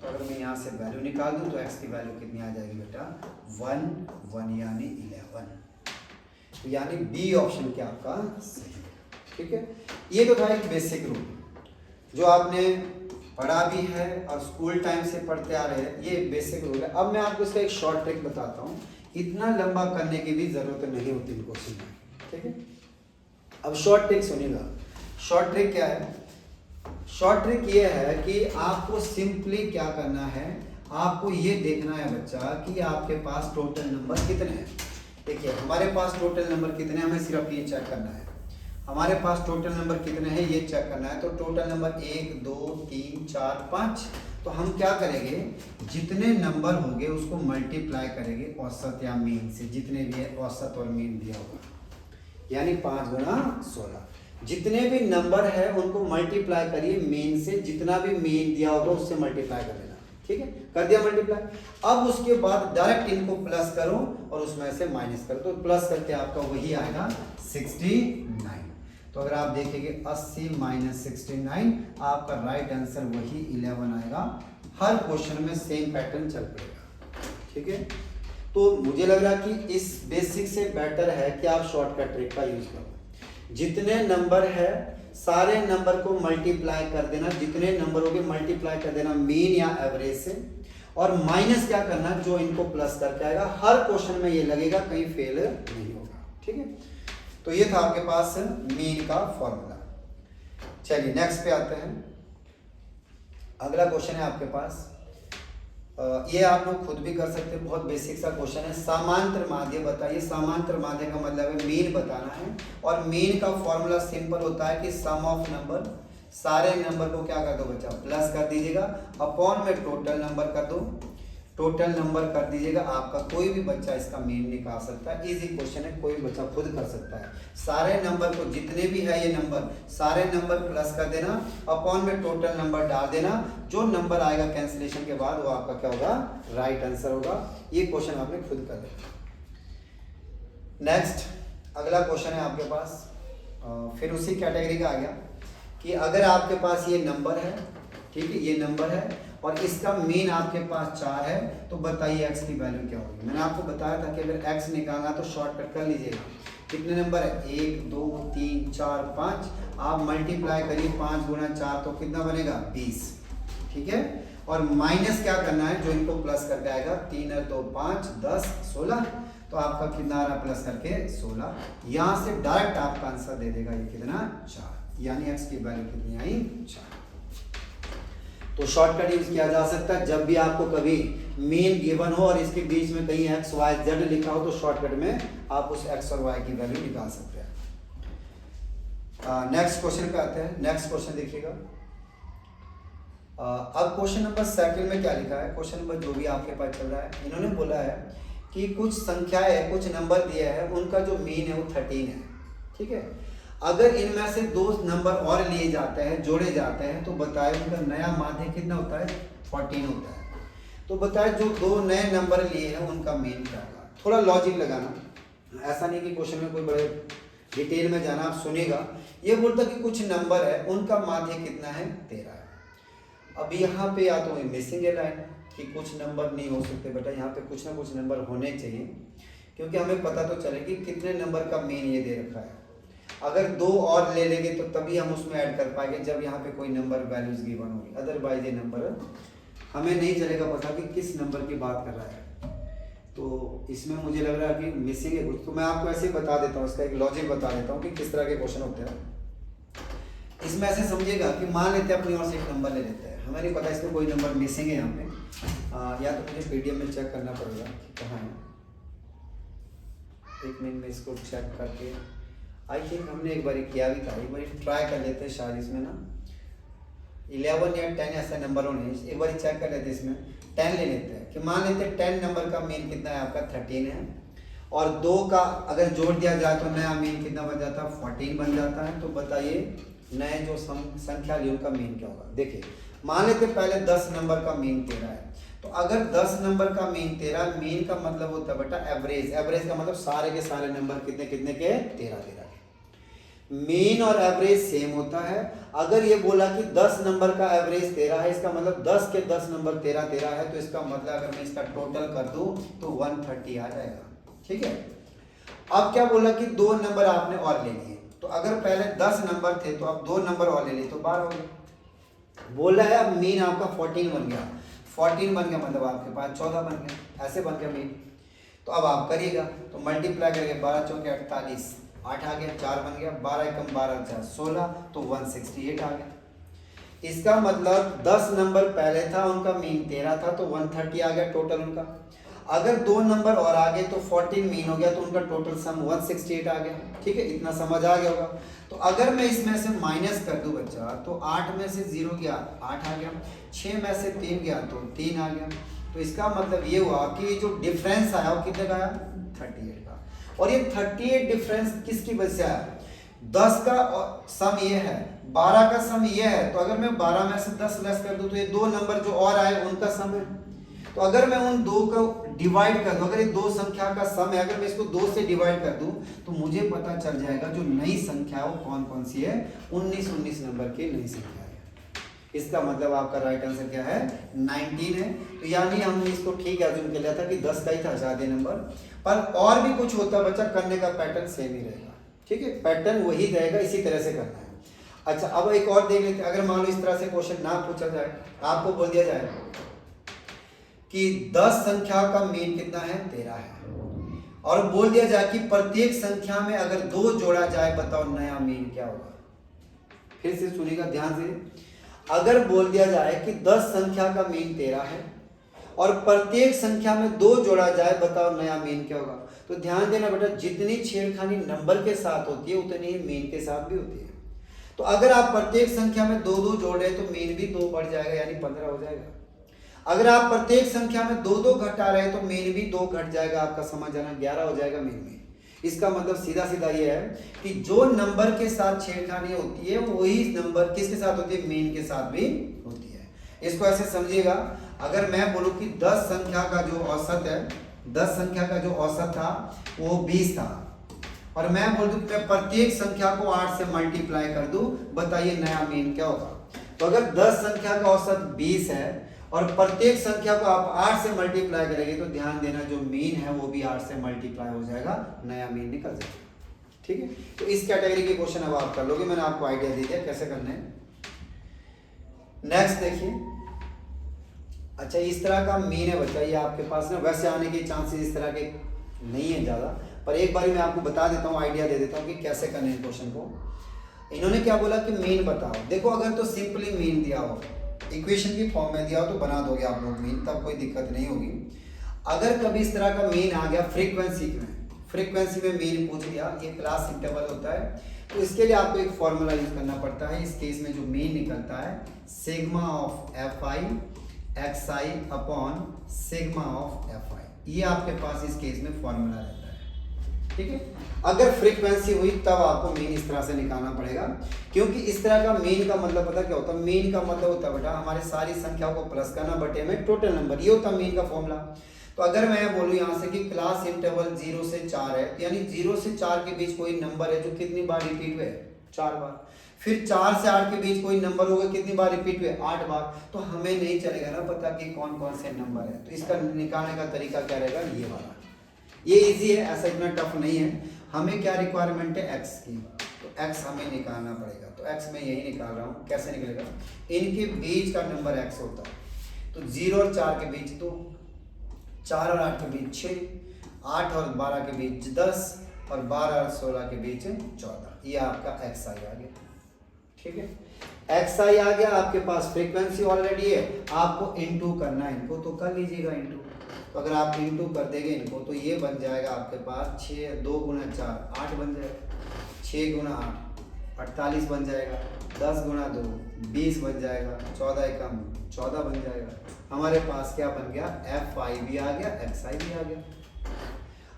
तो अगर मैं यहाँ से वैल्यू निकाल दूँ तो x की वैल्यू कितनी आ जाएगी बेटा 1 1 यानी 11। तो यानी बी ऑप्शन क्या आपका सही है। ठीक है, ये तो था एक बेसिक रूल जो आपने पढ़ा भी है और स्कूल टाइम से पढ़ते आ रहे हैं, ये बेसिक रूल है। अब मैं आपको इसका एक शॉर्ट ट्रिक बताता हूँ, इतना लंबा करने की भी जरूरत नहीं होती इन क्वेश्चन में। ठीक है, अब शॉर्ट ट्रिक सुनिएगा। शॉर्ट ट्रिक क्या है? शॉर्ट ट्रिक ये है कि आपको सिंपली क्या करना है, आपको ये देखना है बच्चा कि आपके पास टोटल नंबर कितने हैं। देखिए हमारे पास टोटल नंबर कितने हैं, हमें सिर्फ ये चेक करना है। हमारे पास टोटल नंबर कितने हैं ये चेक करना है। तो टोटल नंबर 1 2 3 4 5। तो हम क्या करेंगे, जितने नंबर होंगे उसको मल्टीप्लाई करेंगे औसत या मीन से, जितने भी है औसत और मीन दिया होगा, यानी 5 गुना 16। जितने भी नंबर है उनको मल्टीप्लाई करिए मीन से, जितना भी मीन दिया होगा उससे मल्टीप्लाई कर देना। ठीक है, कर दिया मल्टीप्लाई। अब उसके बाद डायरेक्ट इनको प्लस करो और उसमें से माइनस करो, तो प्लस करके आपका वही आएगा 69। तो अगर आप देखेंगे 80 माइनस 69, आपका राइट आंसर वही 11 आएगा। हर क्वेश्चन में सेम पैटर्न चल पड़ेगा। ठीक है, तो मुझे लग रहा है कि इस बेसिक से बेटर है कि आप शॉर्टकट ट्रिक का यूज करो। जितने नंबर है सारे नंबर को मल्टीप्लाई कर देना, जितने नंबर हो गए मल्टीप्लाई कर देना मीन या एवरेज से, और माइनस क्या करना, जो इनको प्लस करके आएगा। हर क्वेश्चन में ये लगेगा, कहीं फेल नहीं होगा। ठीक है, तो ये था आपके पास मीन का फॉर्मूला। चलिए नेक्स्ट पे आते हैं। अगला क्वेश्चन है आपके पास, ये आप लोग खुद भी कर सकते हैं, बहुत बेसिक सा क्वेश्चन है। समांतर माध्य बताइए। समांतर माध्य का मतलब है मीन बताना है, और मीन का फॉर्मूला सिंपल होता है कि सम ऑफ नंबर, सारे नंबर को क्या कर दो बच्चा, प्लस कर दीजिएगा, अपॉन में टोटल नंबर कर दो, टोटल नंबर कर दीजिएगा। आपका कोई भी बच्चा इसका मीन निकाल सकता है, इजी क्वेश्चन है, कोई बच्चा खुद कर सकता है। सारे नंबर को, जितने भी है ये नंबर, सारे नंबर प्लस कर देना, अपॉन में टोटल नंबर डाल देना, जो नंबर आएगा कैंसिलेशन के बाद वो आपका क्या होगा, राइट आंसर होगा। ये क्वेश्चन आपने खुद कर देना। नेक्स्ट अगला क्वेश्चन है आपके पास, फिर उसी कैटेगरी का आ गया कि अगर आपके पास ये नंबर है, ठीक है, ये नंबर है और इसका मीन आपके पास 4 है, तो बताइए x की वैल्यू क्या होगी। मैंने आपको बताया था कि अगर x निकालना तो शॉर्टकट कर लीजिएगा। कितने नंबर है, 1 2 3 4 5, आप मल्टीप्लाई करिए 5 गुना 4 तो कितना बनेगा 20। ठीक है, और माइनस क्या करना है, जो इनको प्लस करके आएगा, 3 और 2 5 10 16, तो आपका कितना आ रहा प्लस करके 16। यहाँ से डायरेक्ट आपका आंसर दे देगा ये कितना 4, यानी x की वैल्यू कितनी आई 4। तो शॉर्टकट यूज किया जा सकता है जब भी आपको कभी मीन गिवन हो और इसके बीच में कहीं x y z लिखा हो, तो शॉर्टकट में आप उस x और y की वैल्यू निकाल सकते हैं। नेक्स्ट क्वेश्चन पे आते हैं। नेक्स्ट क्वेश्चन देखिएगा। अब क्वेश्चन नंबर 2 में क्या लिखा है, क्वेश्चन नंबर जो भी आपके पास चल रहा है, इन्होंने बोला है कि कुछ संख्याएं, कुछ नंबर दिए हैं, उनका जो मीन है वो 13 है। ठीक है, अगर इनमें से 2 नंबर और लिए जाते हैं, जोड़े जाते हैं, तो बताए उनका नया माध्य कितना होता है, 14 होता है। तो बताए जो 2 नए नंबर लिए हैं उनका मीन क्या होगा। थोड़ा लॉजिक लगाना, ऐसा नहीं कि क्वेश्चन में कोई बड़े डिटेल में जाना, आप सुनेगा। ये बोलता कि कुछ नंबर है उनका माध्य कितना है, 13 है। अब यहाँ पे या तो मिसिंग है लाइन कि कुछ नंबर नहीं हो सकते बेटा, यहाँ पे कुछ ना कुछ नंबर होने चाहिए, क्योंकि हमें पता तो चले कि कितने नंबर का मीन ये दे रखा है। अगर 2 और ले लेंगे तो तभी हम उसमें ऐड कर पाएंगे जब यहाँ पे कोई नंबर वैल्यूज गिवन होगी, अदरवाइज ये नंबर हमें नहीं चलेगा पता कि किस नंबर की बात कर रहा है। तो इसमें मुझे लग रहा है कि मिसिंग है कुछ, तो मैं आपको ऐसे ही बता देता हूँ, इसका एक लॉजिक बता देता हूँ कि किस तरह के क्वेश्चन होते हैं। इसमें ऐसे समझिएगा कि मान लेते हैं अपनी ओर से एक नंबर ले लेते हैं, हमें नहीं पता इसमें कोई नंबर मिसिंग है यहाँ पे, या तो मुझे पीडीएफ में चेक करना पड़ेगा कि कहाँ है। एक मिनट में इसको चेक करके, आई थिंक हमने एक बार किया भी था, एक बार ट्राई कर लेते हैं, शायद इसमें ना 11 या 10 ऐसे नंबर होने, एक बार चेक कर लेते हैं। इसमें 10 ले लेते हैं कि मान लेते हैं 10 नंबर का मीन कितना है आपका 13 है, और 2 का अगर जोड़ दिया जाए तो नया मीन कितना बन जाता है, 14 बन जाता है। तो बताइए नए जो संख्या ली उनका मीन क्या होगा। देखिए मान लेते पहले 10 नंबर का मीन 13 है, तो अगर 10 नंबर का मीन 13, मीन का मतलब होता है बेटा एवरेज, एवरेज का मतलब सारे के सारे नंबर कितने कितने के 13 13। मीन और एवरेज सेम होता है। अगर ये बोला कि 10 नंबर का एवरेज 13 है, इसका मतलब 10 के 10 नंबर 13 13 है, तो इसका मतलब अगर मैं इसका टोटल कर दूं तो 130 आ जाएगा। ठीक है, अब क्या बोला कि 2 नंबर आपने और ले लिए, तो अगर पहले 10 नंबर थे तो अब 2 नंबर और ले लिए तो 12 हो गया। बोला है अब मीन आपका 14 बन गया, 14 बन गया मतलब आपके पास 14 बन गया, ऐसे बन गया मीन। तो अब आप करिएगा, तो मल्टीप्लाई करके 12 चौके 48, 8 आ गया, 4 बन गया, 12 एकम 12 4 16, तो 168 आ गया। इसका मतलब 10 नंबर पहले था, उनका मीन 13 था, तो 130 आ गया टोटल उनका। अगर 2 नंबर और आगे तो 14 मीन हो गया, तो उनका टोटल सम 168 आ गया। ठीक है, इतना समझ आ गया होगा। तो अगर मैं इसमें से माइनस कर दूं बच्चा, तो 8 में से 0 गया 8 आ गया, 6 में से 3 गया तो 3 आ गया। तो इसका मतलब ये हुआ कि जो डिफरेंस आया वो कितने का आया, 38 का। और ये 38 डिफरेंस किसकी वजह से आया, 10 का सम ये है, 12 का सम ये है, तो अगर मैं 12 में से 10 लेस कर दूं तो ये 2 नंबर जो और आए उनका सम है। तो अगर मैं उन 2 को डिवाइड कर दूं, अगर ये 2 संख्या का सम है, अगर मैं इसको 2 से डिवाइड कर दूं तो मुझे पता चल जाएगा जो नई संख्या है वो कौन कौन सी है, 19 नंबर की नई संख्या है। इसका मतलब आपका राइट आंसर क्या है, 19 है। तो यानी हमने इसको ठीक एज्यूम कर लिया था कि 10 का ही था ज्यादा नंबर, पर और भी कुछ होता बच्चा, करने का पैटर्न सेम ही रहेगा। ठीक है, पैटर्न वही रहेगा, इसी तरह से करना है। अच्छा, अब एक और देख लेते हैं। अगर मान लो इस तरह से क्वेश्चन ना पूछा जाए, आपको बोल दिया जाए कि 10 संख्या का मीन कितना है, 13 है, और बोल दिया जाए कि प्रत्येक संख्या में अगर 2 जोड़ा जाए, बताओ नया मीन क्या होगा। फिर से सुनिएगा ध्यान से। अगर बोल दिया जाए कि 10 संख्या का मीन 13 है और प्रत्येक संख्या में 2 जोड़ा जाए, बताओ नया मीन क्या होगा। तो ध्यान देना बेटा, जितनी छेड़खानी नंबर के साथ होती है उतनी ही मीन के साथ भी होती है। तो अगर आप प्रत्येक संख्या में 2 जोड़ रहे तो मीन भी 2 बढ़ जाएगा, यानी 15 हो जाएगा। अगर आप प्रत्येक संख्या में 2 घटा रहे तो मीन भी 2 घट जाएगा, आपका समझ आना, 11 हो जाएगा मीन में। इसका मतलब सीधा सीधा ये है कि जो नंबर के साथ छेड़खानी होती है वही नंबर किसके साथ होती है, मीन के साथ भी होती है। इसको ऐसे समझिएगा, अगर मैं बोलूं कि 10 संख्या का जो औसत है, 10 संख्या का जो औसत था वो 20 था, और मैं बोल दूं कि मैं प्रत्येक संख्या को 8 से मल्टीप्लाई कर दूं, बताइए नया मीन क्या होगा। तो अगर 10 संख्या का औसत 20 है और प्रत्येक संख्या को आप 8 से मल्टीप्लाई करेंगे, तो ध्यान देना जो मीन है वो भी 8 से मल्टीप्लाई हो जाएगा, नया मीन निकल जाएगा। ठीक है, तो इस कैटेगरी के क्वेश्चन अब आप कर लोगे, मैंने आपको आइडिया दे दिया कैसे करने हैं। नेक्स्ट देखिए। अच्छा, इस तरह का मीन है बच्चा, ये आपके पास ना वैसे आने के चांसेस इस तरह के नहीं है ज़्यादा, पर एक बार मैं आपको बता देता हूँ, आइडिया दे देता हूँ कि कैसे करने हैं क्वेश्चन को। इन्होंने क्या बोला कि मीन बताओ। देखो, अगर तो सिंपली मीन दिया हो, इक्वेशन की फॉर्म में दिया हो, तो बना दोगे आप लोग मीन, तब कोई दिक्कत नहीं होगी। अगर कभी इस तरह का मीन आ गया फ्रीक्वेंसी में मीन पूछ लिया, ये क्लास इंटरवल होता है, तो इसके लिए आपको एक फॉर्मूला यूज करना पड़ता है। इस केस में जो मीन निकलता है, sigma of F I x I upon sigma of F I, ये आपके पास इस केस में फॉर्मूला रहता है। ठीक है, अगर फ्रीक्वेंसी हुई तब आपको मीन इस तरह से निकालना पड़ेगा, क्योंकि इस तरह का मीन का मतलब पता क्या होता है, मीन का मतलब होता है बेटा हमारे सारी संख्याओं को प्लस करना बटे में टोटल नंबर, ये होता है मीन का फॉर्मूला। तो अगर मैं बोलूँ यहाँ से कि क्लास इंटरवल 0 से 4 है, तो यानी 0 से 4 के बीच कोई नंबर है जो कितनी बार रिपीट हुए, 4 बार। फिर 4 से 8 के बीच कोई नंबर होगा, कितनी बार रिपीट हुए, 8 बार। तो हमें नहीं चलेगा ना पता कि कौन कौन से नंबर है, तो इसका निकालने का तरीका क्या रहेगा, ये वाला। ये इजी है, ऐसा इतना टफ नहीं है। हमें क्या रिक्वायरमेंट है, एक्स की, तो एक्स हमें निकालना पड़ेगा। तो एक्स मैं यही निकाल रहा हूँ, कैसे निकलेगा, इनके बीच का नंबर एक्स होता है, तो 0 और 4 के बीच 2, 4 और 8 के बीच 6, 8 और 12 के बीच 10, और 12 और 16 के बीच 14, ये आपका एक्स आई आ गया। ठीक है, एक्स आई आ गया, आपके पास फ्रीक्वेंसी ऑलरेडी है, आपको इनटू करना है इनको, तो कर लीजिएगा इनटू। तो अगर आप इनटू कर देंगे इनको, तो ये बन जाएगा आपके पास 6, 2 गुना 4 8 बन जाएगा, 6 गुना 8 48 बन जाएगा, 10 गुना 2 20 बन जाएगा, 14 एकम 14 बन जाएगा। हमारे पास क्या बन गया, एफ आई भी आ गया, एक्स आई भी आ गया।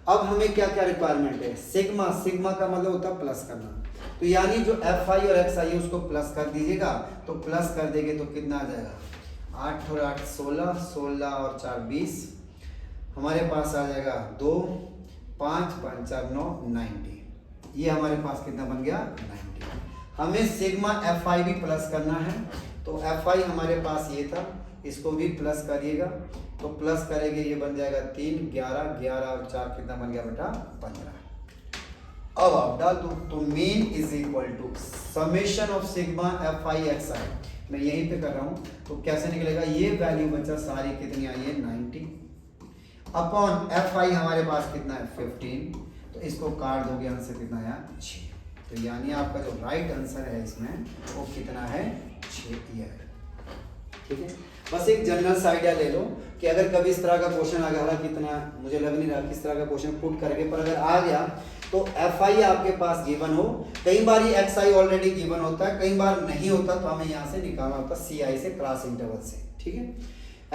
अब हमें क्या क्या रिक्वायरमेंट है, सिग्मा, सिग्मा का मतलब होता है प्लस करना, तो यानी जो एफ आई और एक्स आई है उसको प्लस कर दीजिएगा, तो प्लस कर देंगे तो कितना आ जाएगा, 8 और 8 16, 16 और 4 20, हमारे पास आ जाएगा 2 5 5 4 9 90। ये हमारे पास कितना बन गया 90। हमें सिग्मा FI भी प्लस करना है, तो FI हमारे पास ये था, इसको भी प्लस करिएगा, तो प्लस करेंगे ये बन जाएगा 3, 11, 11 और 4 कितना बन गया बेटा 15। अब आप डाल दो, तो mean is equal to summation of sigma FI XI, मैं यहीं पे कर रहा हूँ, तो कैसे निकलेगा, ये वैल्यू बच्चा सारी कितनी आई है 90 अपॉन FI हमारे पास कितना है 15, तो इसको काट दोगे, आंसर कितना आया 6। तो यानी आपका जो राइट आंसर है इसमें वो कितना है 6 ईयर। ठीक है, बस एक जनरल सा आइडिया ले लो कि अगर कभी इस तरह का क्वेश्चन आ गया, हालांकि इतना मुझे लग नहीं रहा किस तरह का क्वेश्चन पुट करके, पर अगर आ गया तो FI आपके पास गिवन हो, कई बार ये XI ऑलरेडी गिवन होता है, कई बार नहीं होता, तो हमें यहाँ से निकालना होता है CI से, क्रॉस इंटरवल से। ठीक है,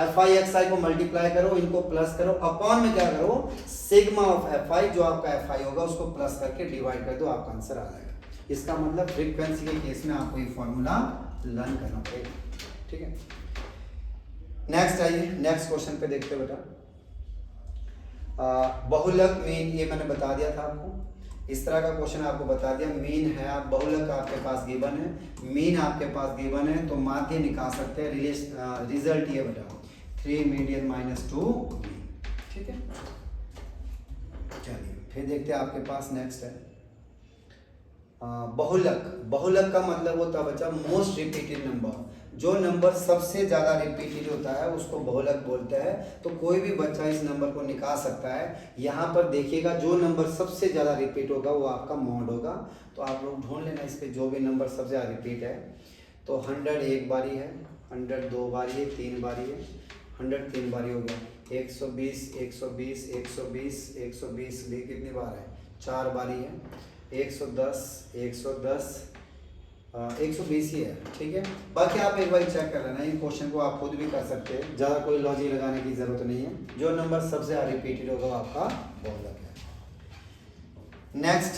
FI XI को मल्टीप्लाई करो, इनको प्लस करो, अपॉन में क्या करो सिग्मा ऑफ FI, जो आपका FI होगा उसको प्लस करके डिवाइड कर दो, आपका आंसर आ जाएगा। इसका मतलब फ्रीक्वेंसी के केस में आपको ये फॉर्मूला लर्न करना पड़ेगा। ठीक है, नेक्स्ट आइए, नेक्स्ट क्वेश्चन पे देखते बेटा। बहुलक मीन, ये मैंने बता दिया था आपको, इस तरह का क्वेश्चन आपको बता दिया, मीन है, आप बहुलक आपके पास गिवन है, मीन आपके पास गिवन है, तो माध्य निकाल सकते हैं। रिजल्ट ये बेटा 3 मीडियन - 2 मीन। ठीक है, चलिए फिर देखते हैं आपके पास नेक्स्ट है बहुलक। बहुलक का मतलब होता है बच्चा मोस्ट रिपीटेड नंबर, जो नंबर सबसे ज़्यादा रिपीटेड होता है उसको बहुलक बोलते हैं। तो कोई भी बच्चा इस नंबर को निकाल सकता है। यहाँ पर देखिएगा जो नंबर सबसे ज़्यादा रिपीट होगा वो आपका मॉड होगा, तो आप लोग ढूंढ लेना इस पर जो भी नंबर सबसे ज़्यादा रिपीट है। तो 100 एक बारी है, 100 2 बारी है, 3 बारी है, 100 3 बारी हो गया, 120 120 120 120 भी कितनी बार है 4 बारी है, 110 110 120 ही है। ठीक है, बाकी आप एक बार चेक कर लेना, इन क्वेश्चन को आप खुद भी कर सकते हैं, ज़्यादा कोई लॉजिक लगाने की ज़रूरत नहीं है। जो नंबर सबसे ज़्यादा रिपीटेड होगा वो आपका बहुलक है। नेक्स्ट,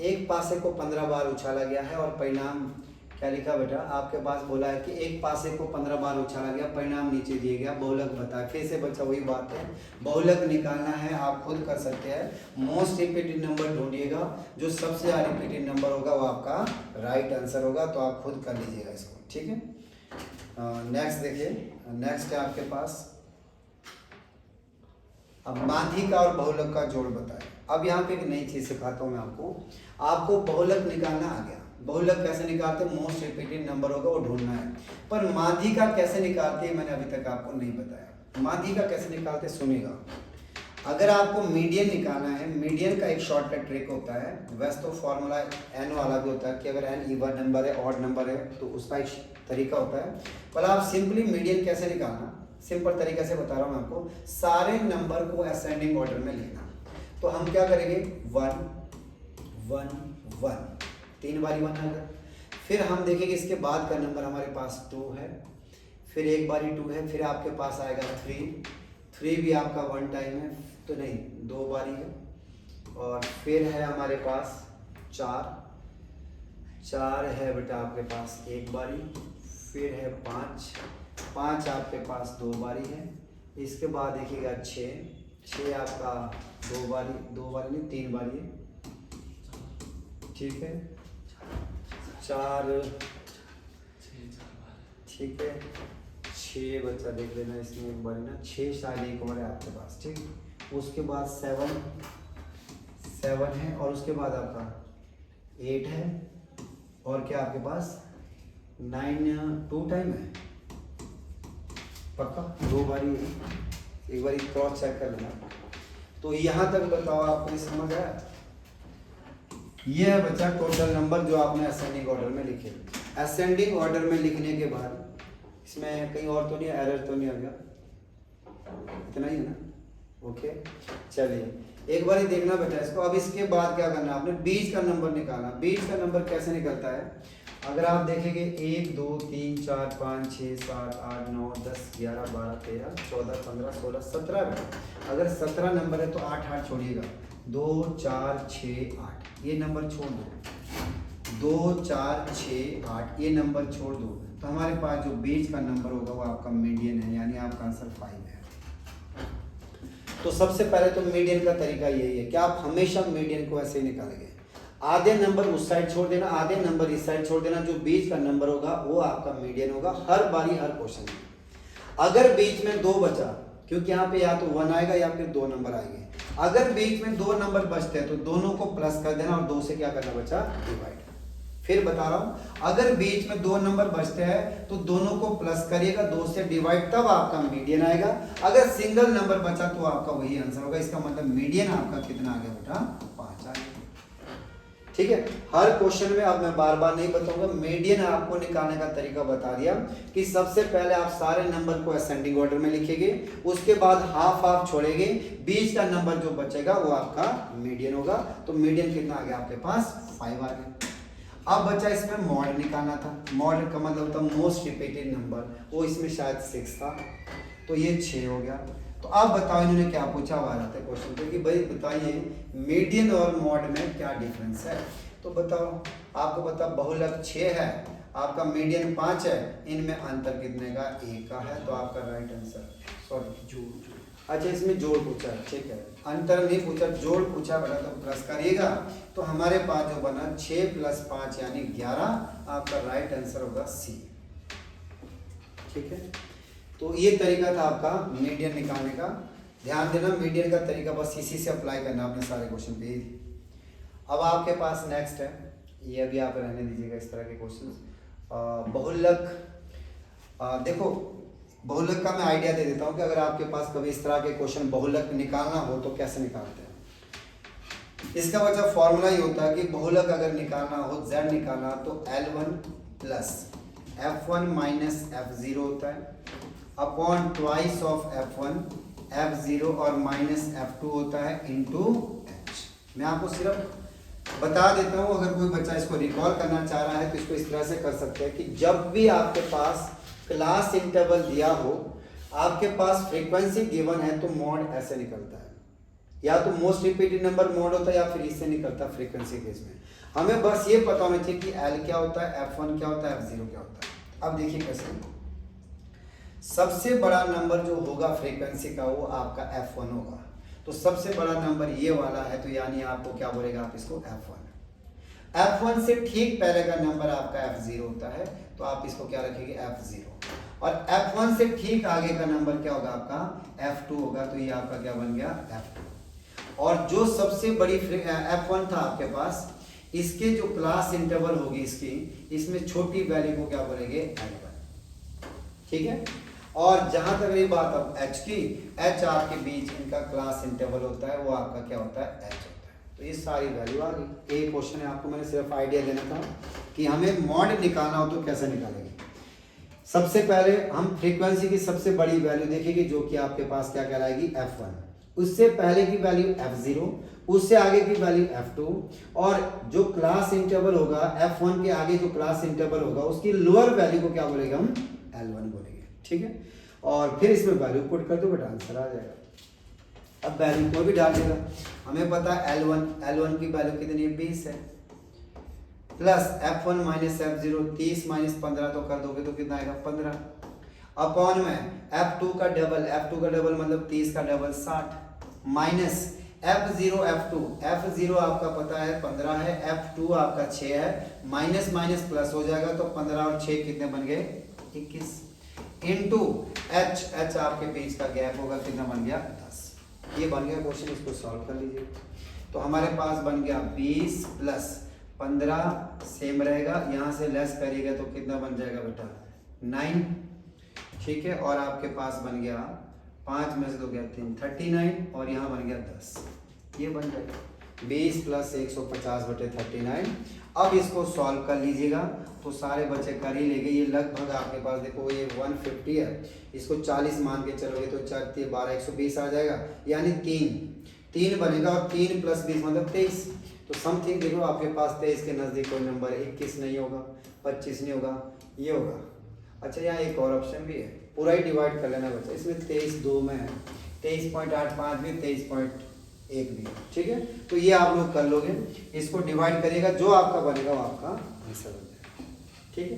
एक पासे को 15 बार उछाला गया है और परिणाम क्या लिखा बेटा, आपके पास बोला है कि एक पासे को 15 बार उछाला गया, परिणाम नीचे दिए गया, बहुलक बता। फिर से बच्चा वही बात है, बहुलक निकालना है, आप खुद कर सकते हैं। मोस्ट रिपीटेड नंबर ढूंढिएगा, जो सबसे ज़्यादा रिपीटेड नंबर होगा वो आपका राइट आंसर होगा, तो आप खुद कर लीजिएगा इसको। ठीक है, नेक्स्ट देखिए, नेक्स्ट है आपके पास अब माध्यिका और बहुलक का जोड़ बताए। अब यहाँ पे एक नई चीज़ सिखाता हूँ मैं आपको बहुलक निकालना आ गया। बहुलक कैसे निकालते हैं, मोस्ट रिपीटेड नंबर होगा वो ढूंढना है, पर माध्यिका कैसे निकालते हैं मैंने अभी तक आपको नहीं बताया। माध्यिका कैसे निकालते सुनिएगा। अगर आपको मीडियन निकालना है, मीडियन का एक शॉर्टकट ट्रिक होता है, वैसे तो फॉर्मूला n वाला भी होता है कि अगर n इवन नंबर है ऑड नंबर है तो उसका एक तरीका होता है, पर आप सिंपली मीडियन कैसे निकालना, सिंपल तरीके से बता रहा हूँ मैं आपको। सारे नंबर को असेंडिंग ऑर्डर में लिखना, तो हम क्या करेंगे 1 1 1 3 बारी 1 आएगा, फिर हम देखेंगे इसके बाद का नंबर हमारे पास 2 है, फिर एक बारी 2 है, फिर आपके पास आएगा 3 भी आपका 1 टाइम है, तो नहीं 2 बारी है, और फिर है हमारे पास 4 है बेटा आपके पास 1 बारी, फिर है 5 आपके पास 2 बारी है, इसके बाद देखिएगा 6 आपका 2 बारी नहीं 3 बारी है। ठीक है, 4 ठीक है, 6 बच्चा देख लेना इसमें एक बारी ना, 6 शायद एक और है आपके पास। ठीक, उसके बाद 7 है, और उसके बाद आपका 8 है, और क्या आपके पास 9 2 टाइम है पक्का, 2 बारी है, एक बारी क्रॉस चेक कर लेना। तो यहाँ तक बताओ आपको समझ आया। ये है बच्चा टोटल नंबर जो आपने असेंडिंग ऑर्डर में लिखे। असेंडिंग ऑर्डर में लिखने के बाद इसमें कहीं और तो नहीं, एरर तो नहीं आ गया, इतना ही है ना। ओके, चलिए एक बार ही देखना बेटा इसको। अब इसके बाद क्या करना, आपने बीच का नंबर निकालना। बीच का नंबर कैसे निकलता है, अगर आप देखेंगे 1 2 3 4 5 6 7 8 9 10 11 12 13 14 15 16 17 है। अगर 17 नंबर है तो 8 8 छोड़िएगा, 2 4 6 8 ये नंबर छोड़ दो, 2 4 6 8 ये नंबर छोड़ दो, तो हमारे पास जो बीच का नंबर होगा वो आपका मीडियन है, यानी आपका आंसर 5 है। तो सबसे पहले तो मीडियन का तरीका यही है कि आप हमेशा मीडियन को ऐसे ही निकालेंगे, आधे नंबर उस साइड छोड़ देना, आधे नंबर इस साइड छोड़ देना, जो बीच का नंबर होगा वो आपका मीडियन होगा हर बारी हर क्वेश्चन में। अगर बीच में 2 बचा, क्योंकि यहाँ पे या तो 1 आएगा या फिर 2 नंबर आएंगे, अगर बीच में 2 नंबर बचते हैं तो दोनों को प्लस कर देना और 2 से क्या करना बचा, डिवाइड। फिर बता रहा हूं, अगर बीच में 2 नंबर बचते हैं तो दोनों को प्लस करिएगा, 2 से डिवाइड, तब आपका मीडियन आएगा। अगर सिंगल नंबर बचा तो आपका वही आंसर होगा। इसका मतलब मीडियन आपका कितना आ गया बेटा, 5 आ गया। ठीक है, हर क्वेश्चन में अब मैं बार बार नहीं बताऊंगा, मीडियन आपको निकालने का तरीका बता दिया कि सबसे पहले आप सारे नंबर को असेंडिंग ऑर्डर में लिखेंगे, उसके बाद हाफ हाफ छोड़ेंगे, बीच का नंबर जो बचेगा वो आपका मीडियन होगा। तो मीडियन कितना आ गया आपके पास, 5 आ गया। अब बचा इसमें मॉड निकालना था। मॉड का मतलब होता है मोस्ट रिपीटेड नंबर, वो इसमें शायद 6 था, तो ये 6 हो गया। तो अब बताओ इन्होंने क्या पूछा हुआ रहता है क्वेश्चन पे कि भाई बताइए मीडियन और मॉड में क्या डिफरेंस है। तो बताओ, आपको पता बहुलक 6 है, आपका मीडियन 5 है, इनमें अंतर कितने का, 1 का है। तो आपका राइट आंसर, सॉरी जोड़, अच्छा इसमें जोड़ पूछा है, ठीक है, अंतर नहीं पूछा, जोड़ पूछा बेटा, तो प्लस करिएगा। तो हमारे पास जो बना 6 + 5 यानी 11, आपका राइट आंसर होगा सी। ठीक है, तो ये तरीका था आपका मीडियन निकालने का। ध्यान देना, मीडियन का तरीका बस इसी से अप्लाई करना अपने सारे क्वेश्चन पे। अब आपके पास नेक्स्ट है, ये अभी आप रहने दीजिएगा इस तरह के क्वेश्चन। बहुलक, देखो बहुलक का मैं आइडिया दे देता हूँ कि अगर आपके पास कभी इस तरह के क्वेश्चन बहुलक निकालना हो तो कैसे निकालते हैं। इसका वजह फॉर्मूला ही होता है कि बहुलक अगर निकालना हो, z निकालना, तो L1 + F1 - F0 होता है upon twice of F1 F0 और माइनस F2 होता है इंटू H। मैं आपको सिर्फ बता देता हूँ, अगर कोई बच्चा इसको रिकॉल करना चाह रहा है तो इसको इस तरह से कर सकते हैं कि जब भी आपके पास क्लास इंटरवल दिया हो, आपके पास फ्रीक्वेंसी गिवन है, तो मॉड ऐसे निकलता है, या तो मोस्ट रिपीटेड नंबर मॉड होता है या फिर इससे निकलता है फ्रीक्वेंसी केस में। हमें बस ये पता होना चाहिए कि L क्या होता है, F1 क्या होता है, F0 क्या होता है। अब देखिए कैसे, सबसे बड़ा नंबर जो होगा फ्रीक्वेंसी का वो आपका F1 होगा, तो सबसे बड़ा नंबर ये वाला है, तो यानी आपको क्या बोलेगा, आप इसको F1। F1 से ठीक पहले का नंबर आपका F0 होता है, तो आप इसको क्या रखेंगे, F0। और F1 से ठीक आगे का नंबर क्या होगा, आपका F2 होगा, तो ये आपका क्या बन गया, F2। और जो सबसे बड़ी F1 था आपके पास, इसके जो क्लास इंटरवल होगी इसकी, इसमें छोटी वैल्यू को क्या बोलेंगे, L1। ठीक है, और जहां तक रही बात अब H की, H आपके बीच इनका क्लास इंटरवल होता है, वो आपका क्या होता है, H होता है। तो ये सारी वैल्यू आ गई। एक क्वेश्चन है, आपको मैंने सिर्फ आइडिया देना था कि हमें मॉड निकालना हो तो कैसे निकालेंगे। सबसे पहले हम फ्रीक्वेंसी की सबसे बड़ी वैल्यू देखेंगे, जो कि आपके पास क्या कहलाएगी, F1। उससे पहले की वैल्यू F0, उससे आगे की वैल्यू F2, और जो क्लास इंटरवल होगा F1 के आगे जो क्लास इंटरवल होगा उसकी लोअर वैल्यू को क्या बोलेंगे, हम L1 बोलेंगे। ठीक है, और फिर इसमें वैल्यू पुट कर दो बेटा, आंसर आ जाएगा। अब वैल्यू को भी डाल देगा, हमें पता है L1 की वैल्यू कितनी है, 20 है, प्लस F1 - F0, 30 - 15 तो कर दोगे तो कितना आएगा, 15, अपॉन में F2 का डबल मतलब 30 का डबल 60, माइनस F0 F0 आपका पता है 15 है, F2 आपका 6 है, माइनस माइनस प्लस हो जाएगा, तो 15 और 6 कितने बन गए, 21, इंटू H आपके बीच का गैप होगा, कितना बन गया, 10। ये बन गया क्वेश्चन, इसको सॉल्व कर लीजिए। तो हमारे पास बन गया 20 + 15 सेम रहेगा, यहाँ से लेस करिएगा तो कितना बन जाएगा बेटा, 9। ठीक है, और आपके पास बन गया 5 में से 2 गया 3, 39, और यहाँ बन गया 10। ये बन जाएगा 20 + 150/39। अब इसको सॉल्व कर लीजिएगा तो सारे बच्चे कर ही लेंगे। ये लगभग आपके पास देखो ये 150 है, इसको 40 मान के चलोगे तो 4 × 12 120 आ जाएगा, यानी 3 बनेगा, और 3 + 20 मतलब 23। तो समथिंग देखो आपके पास 23 के नज़दीक कोई नंबर 21 नहीं होगा, 25 नहीं होगा, ये होगा। अच्छा, यहाँ एक और ऑप्शन भी है, पूरा ही डिवाइड कर लेना बच्चा, इसमें 23 2 में है, 23.85 भी, 23.1 भी। ठीक है, तो ये आप लोग कर लोगे, इसको डिवाइड करिएगा, जो आपका बनेगा वो आपका आंसर हो जाएगा। ठीक है,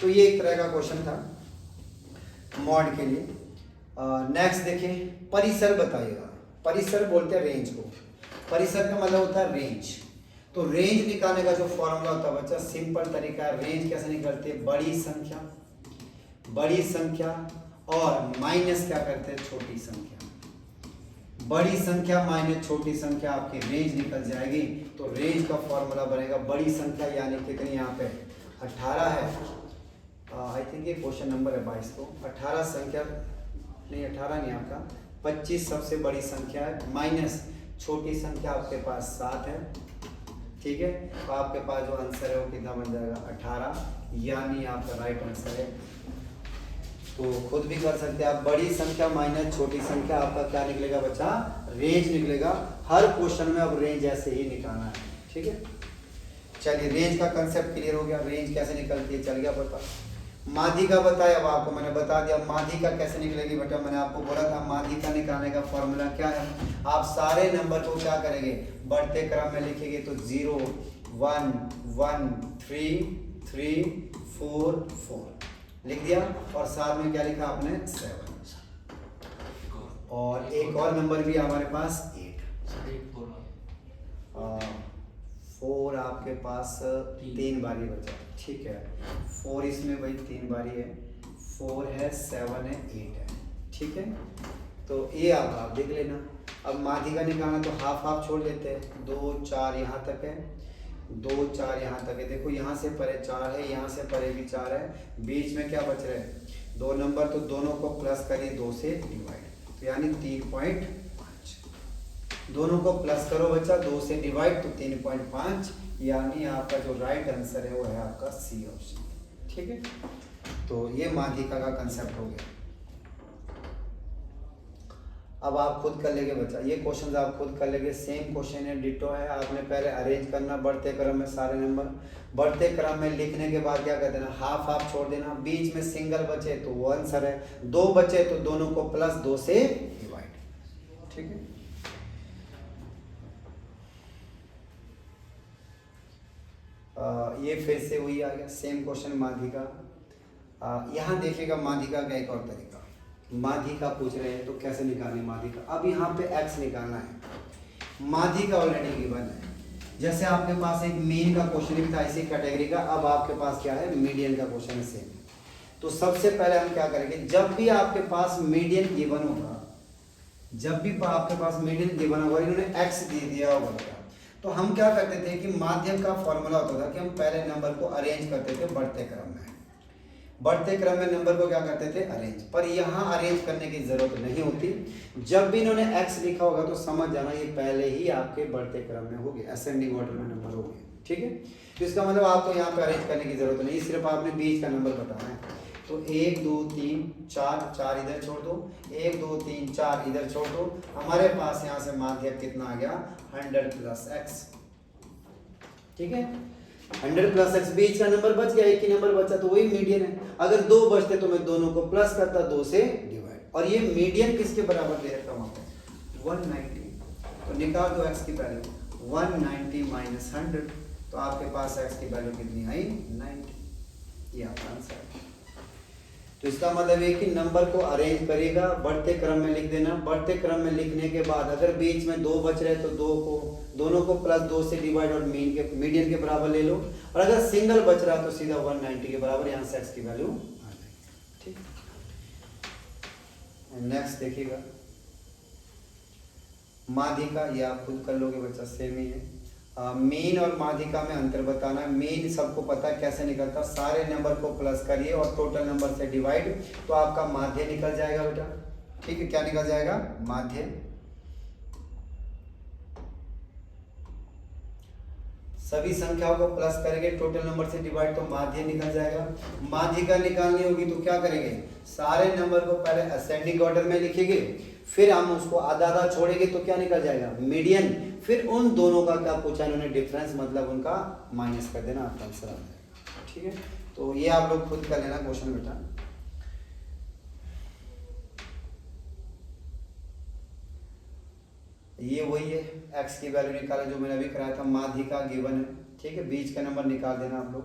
तो ये एक तरह का क्वेश्चन था मॉड के लिए। नेक्स्ट देखिए, परिसर बताइएगा। परिसर बोलते हैं रेंज को, परिसर का मतलब होता है रेंज। तो रेंज निकालने का जो फॉर्मूला होता है बच्चा, सिंपल तरीका है। रेंज कैसे निकलते हैं, बड़ी संख्या और माइनस क्या करते हैं, छोटी संख्या। बड़ी संख्या माइनस छोटी संख्या, आपकी रेंज निकल जाएगी। तो रेंज का फॉर्मूला बनेगा बड़ी संख्या यानी कितनी, यहाँ पे 18 है। आई थिंक ये क्वेश्चन नंबर है 22 को। 18 संख्या नहीं, 18 नहीं, आपका 25 सबसे बड़ी संख्या है, माइनस छोटी संख्या आपके पास 7 है। ठीक है, तो आपके पास जो आंसर है वो कितना बन जाएगा, 18, यानी आपका राइट आंसर है। तो खुद भी कर सकते हैं आप, बड़ी संख्या माइनस छोटी संख्या, आपका क्या निकलेगा बच्चा, रेंज निकलेगा। हर क्वेश्चन में अब रेंज ऐसे ही निकालना है। ठीक है, चलिए रेंज का कंसेप्ट क्लियर हो गया, रेंज कैसे निकलती है चल गया पता। माध्यिका बताया, अब आपको मैंने बता दिया माध्यिका कैसे निकलेगी बेटा। मैंने आपको बोला था माध्यिका निकालने का फॉर्मूला क्या है, आप सारे नंबर को क्या करेंगे, बढ़ते क्रम में लिखेंगे। तो 0 1 1 3 3 4 4 लिख दिया, और साथ में क्या लिखा आपने, 7, और एक और नंबर भी हमारे पास 8, 4 आपके पास 3 बारी बचा। ठीक है, 4 इसमें भाई 3 बारी है, 4 है, 7 है, 8 है। ठीक है, तो ये आप देख लेना। अब माध्यिका निकालना तो हाफ हाफ छोड़ लेते हैं, 2 4 यहाँ तक है, 2 4 यहाँ तक है। देखो यहाँ से परे 4 है, यहाँ से परे भी 4 है, बीच में क्या बच रहे हैं, 2 नंबर। तो दोनों को प्लस करिए, 2 से डिवाइड, तो यानी 3.5। दोनों को प्लस करो बच्चा, 2 से डिवाइड, तो 3.5, यानी आपका जो राइट आंसर है वो है आपका सी ऑप्शन। ठीक है, तो ये माध्यिका का कंसेप्ट हो गया। अब आप खुद कर लेंगे बच्चा, ये क्वेश्चन आप खुद कर लेंगे। सेम क्वेश्चन है, डिटो है। आपने पहले अरेंज करना बढ़ते क्रम में सारे नंबर, बढ़ते क्रम में लिखने के बाद क्या कर देना, हाफ हाफ छोड़ देना, बीच में सिंगल बचे तो वो आंसर है, 2 बचे तो दोनों को प्लस, 2 से डिवाइड। ठीक है, ये फिर से वही आ गया सेम क्वेश्चन माध्यिका। यहाँ देखिएगा माध्यिका का एक और तरीका, माध्यिका पूछ रहे हैं तो कैसे निकालें माध्यिका। अब यहाँ पे x निकालना है, माध्यिका ऑलरेडी गिवन है। जैसे आपके पास एक मीन का क्वेश्चन भी था इसी कैटेगरी का, अब आपके पास क्या है, मीडियन का क्वेश्चन है सेम। तो सबसे पहले हम क्या करेंगे, जब भी आपके पास मीडियन गिवन होगा, जब भी आपके पास मीडियन गिवन होगा, इन्होंने x दे दिया होगा, तो हम क्या करते थे कि माध्यम का फॉर्मूला होता था कि हम पहले नंबर को अरेंज करते थे बढ़ते क्रम में। बढ़ते क्रम में नंबर को क्या करते थे, अरेंज। पर यहाँ अरेंज करने की जरूरत नहीं होती। जब भी इन्होंने x लिखा होगा तो समझ जाना ये पहले ही आपके बढ़ते क्रम में हो गया, असेंडिंग ऑर्डर में नंबर हो गया। ठीक है, तो इसका मतलब आपको यहाँ पे अरेंज करने की जरूरत नहीं, सिर्फ आपने बीच का नंबर बताना है। तो 1 2 3 4 4 इधर छोड़ दो, 1 2 3 4 इधर छोड़ दो। हमारे पास यहाँ से माध्यक कितना आ गया, 100 प्लस x। ठीक है, 100 प्लस x, बीच का नंबर बच गया, एक ही नंबर बचा तो वही मीडियन है। अगर 2 बचते तो मैं दोनों को प्लस करता, 2 से डिवाइड। और ये मीडियन किसके बराबर दे रखा वहां पे, 190। तो निकाल दो x की वैल्यू, 190 माइनस 100, तो आपके पास x की वैल्यू कितनी आई, 90। ये आपका आंसर है। तो इसका मतलब है कि नंबर को अरेंज करेगा, बढ़ते क्रम में लिख देना। बढ़ते क्रम में लिखने के बाद अगर बीच में 2 बच रहे तो दोनों को प्लस 2 से डिवाइड और मीडियन के बराबर ले लो। और अगर सिंगल बच रहा तो सीधा 190 के बराबर, यहाँ से x की वैल्यू आ जाएगी। ठीक, नेक्स्ट देखिएगा माध्यिका, ये आप खुद कर लोगे बच्चा, सेम ही है। मीन और माध्यिका में अंतर बताना। मीन सबको पता है कैसे निकलता, सारे नंबर को प्लस करिए और टोटल नंबर से डिवाइड, तो आपका माध्य निकल जाएगा बेटा। ठीक है, क्या निकल जाएगा, माध्य। सभी संख्याओं को प्लस करेंगे, टोटल नंबर से डिवाइड, तो माध्य निकल जाएगा। माध्यिका निकालनी होगी तो क्या करेंगे, सारे नंबर को पहले असेंडिंग ऑर्डर में लिखेंगे, फिर हम उसको आधा आधा छोड़ेंगे तो क्या निकल जाएगा, मीडियन। फिर उन दोनों का क्या पूछा इन्होंने, डिफरेंस, मतलब उनका माइनस कर देना, आपका आंसर आ जाएगा। ठीक है, तो ये आप लोग खुद कर लेना क्वेश्चन बेटा। ये वही है, x की वैल्यू निकाले जो मैंने अभी कराया था, माध्यिका गिवन है। ठीक है, बीच का नंबर निकाल देना आप लोग।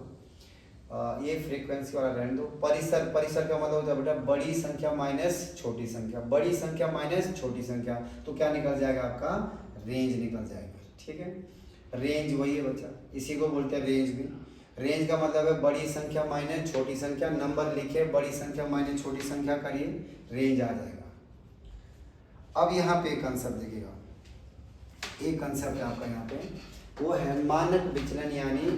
ये फ्रीक्वेंसी वाला रहने दो। परिसर, परिसर का मतलब होता है बेटा बड़ी संख्या माइनस छोटी संख्या, बड़ी संख्या माइनस छोटी संख्या, तो क्या निकल जाएगा आपका रेंज निकल जाएगा। ठीक है, रेंज वही है बच्चा, इसी को बोलते हैं रेंज भी। रेंज का मतलब है बड़ी संख्या माइनस छोटी संख्या, नंबर लिखे बड़ी संख्या माइनस छोटी संख्या करिए, रेंज आ जाएगा। अब यहाँ पे एक कंसेप्ट देखिएगा, एक कंसेप्ट है आपका यहाँ पे, वो है मानक विचलन, यानी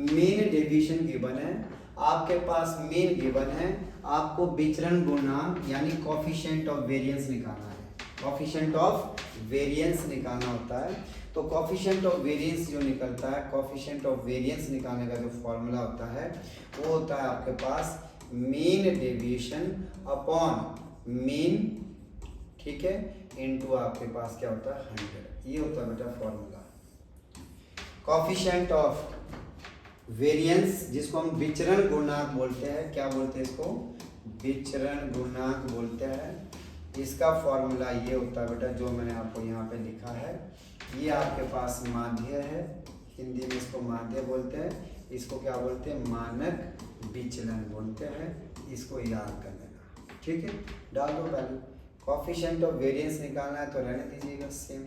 मीन डेविएशन गिवन है आपके पास, मीन गिवन है, आपको विचलन गुणांक यानी कोफिशिएंट ऑफ वेरिएंस निकालना है, कोफिशिएंट ऑफ वेरिएंस निकालना होता है। तो कोफिशिएंट ऑफ वेरिएंस जो निकलता है, कोफिशिएंट ऑफ वेरिएंस निकालने का जो फॉर्मूला होता है वो होता है आपके पास मीन डेविएशन अपॉन मीन, ठीक है, इनटू आपके पास क्या होता है 100, ये होता है बेटा फॉर्मूला। कोफिशिएंट ऑफ वेरिएंस जिसको हम विचरण गुणांक बोलते हैं, क्या बोलते हैं इसको, विचरण गुणांक बोलते हैं। इसका फॉर्मूला ये होता है बेटा जो मैंने आपको यहाँ पे लिखा है, ये आपके पास माध्य है, हिंदी में इसको माध्य बोलते हैं, इसको क्या बोलते हैं मानक विचलन बोलते हैं, इसको याद कर लेना। ठीक है, डाल दो वैल्यू। कोफिशिएंट ऑफ वेरिएंस निकालना है तो रहने दीजिएगा सेम।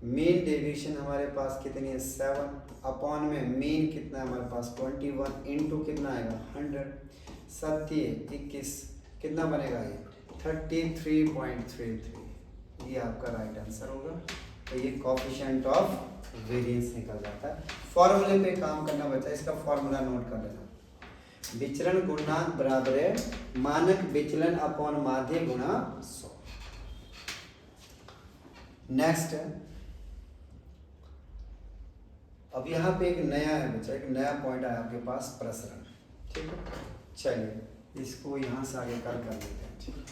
मीन डेविएशन हमारे पास कितनी है 7, अपॉन में मीन कितना है हमारे पास 21, इनटू कितना आएगा 100, 7 21 कितना बनेगा ये 33.33, ये आपका राइट आंसर होगा। तो ये कोफिशिएंट ऑफ वेरिएंस निकल जाता है। फॉर्मूले पे काम करना बच्चा, इसका फॉर्मूला नोट कर लेना, विचरण गुणांक बराबर है मानक विचलन अपॉन माध्य गुणा 100। नेक्स्ट है, अब यहाँ पे एक नया है बच्चा, एक नया पॉइंट आया आपके पास प्रसरण। ठीक है, चलिए इसको यहाँ से आगे कर लेते हैं। ठीक है,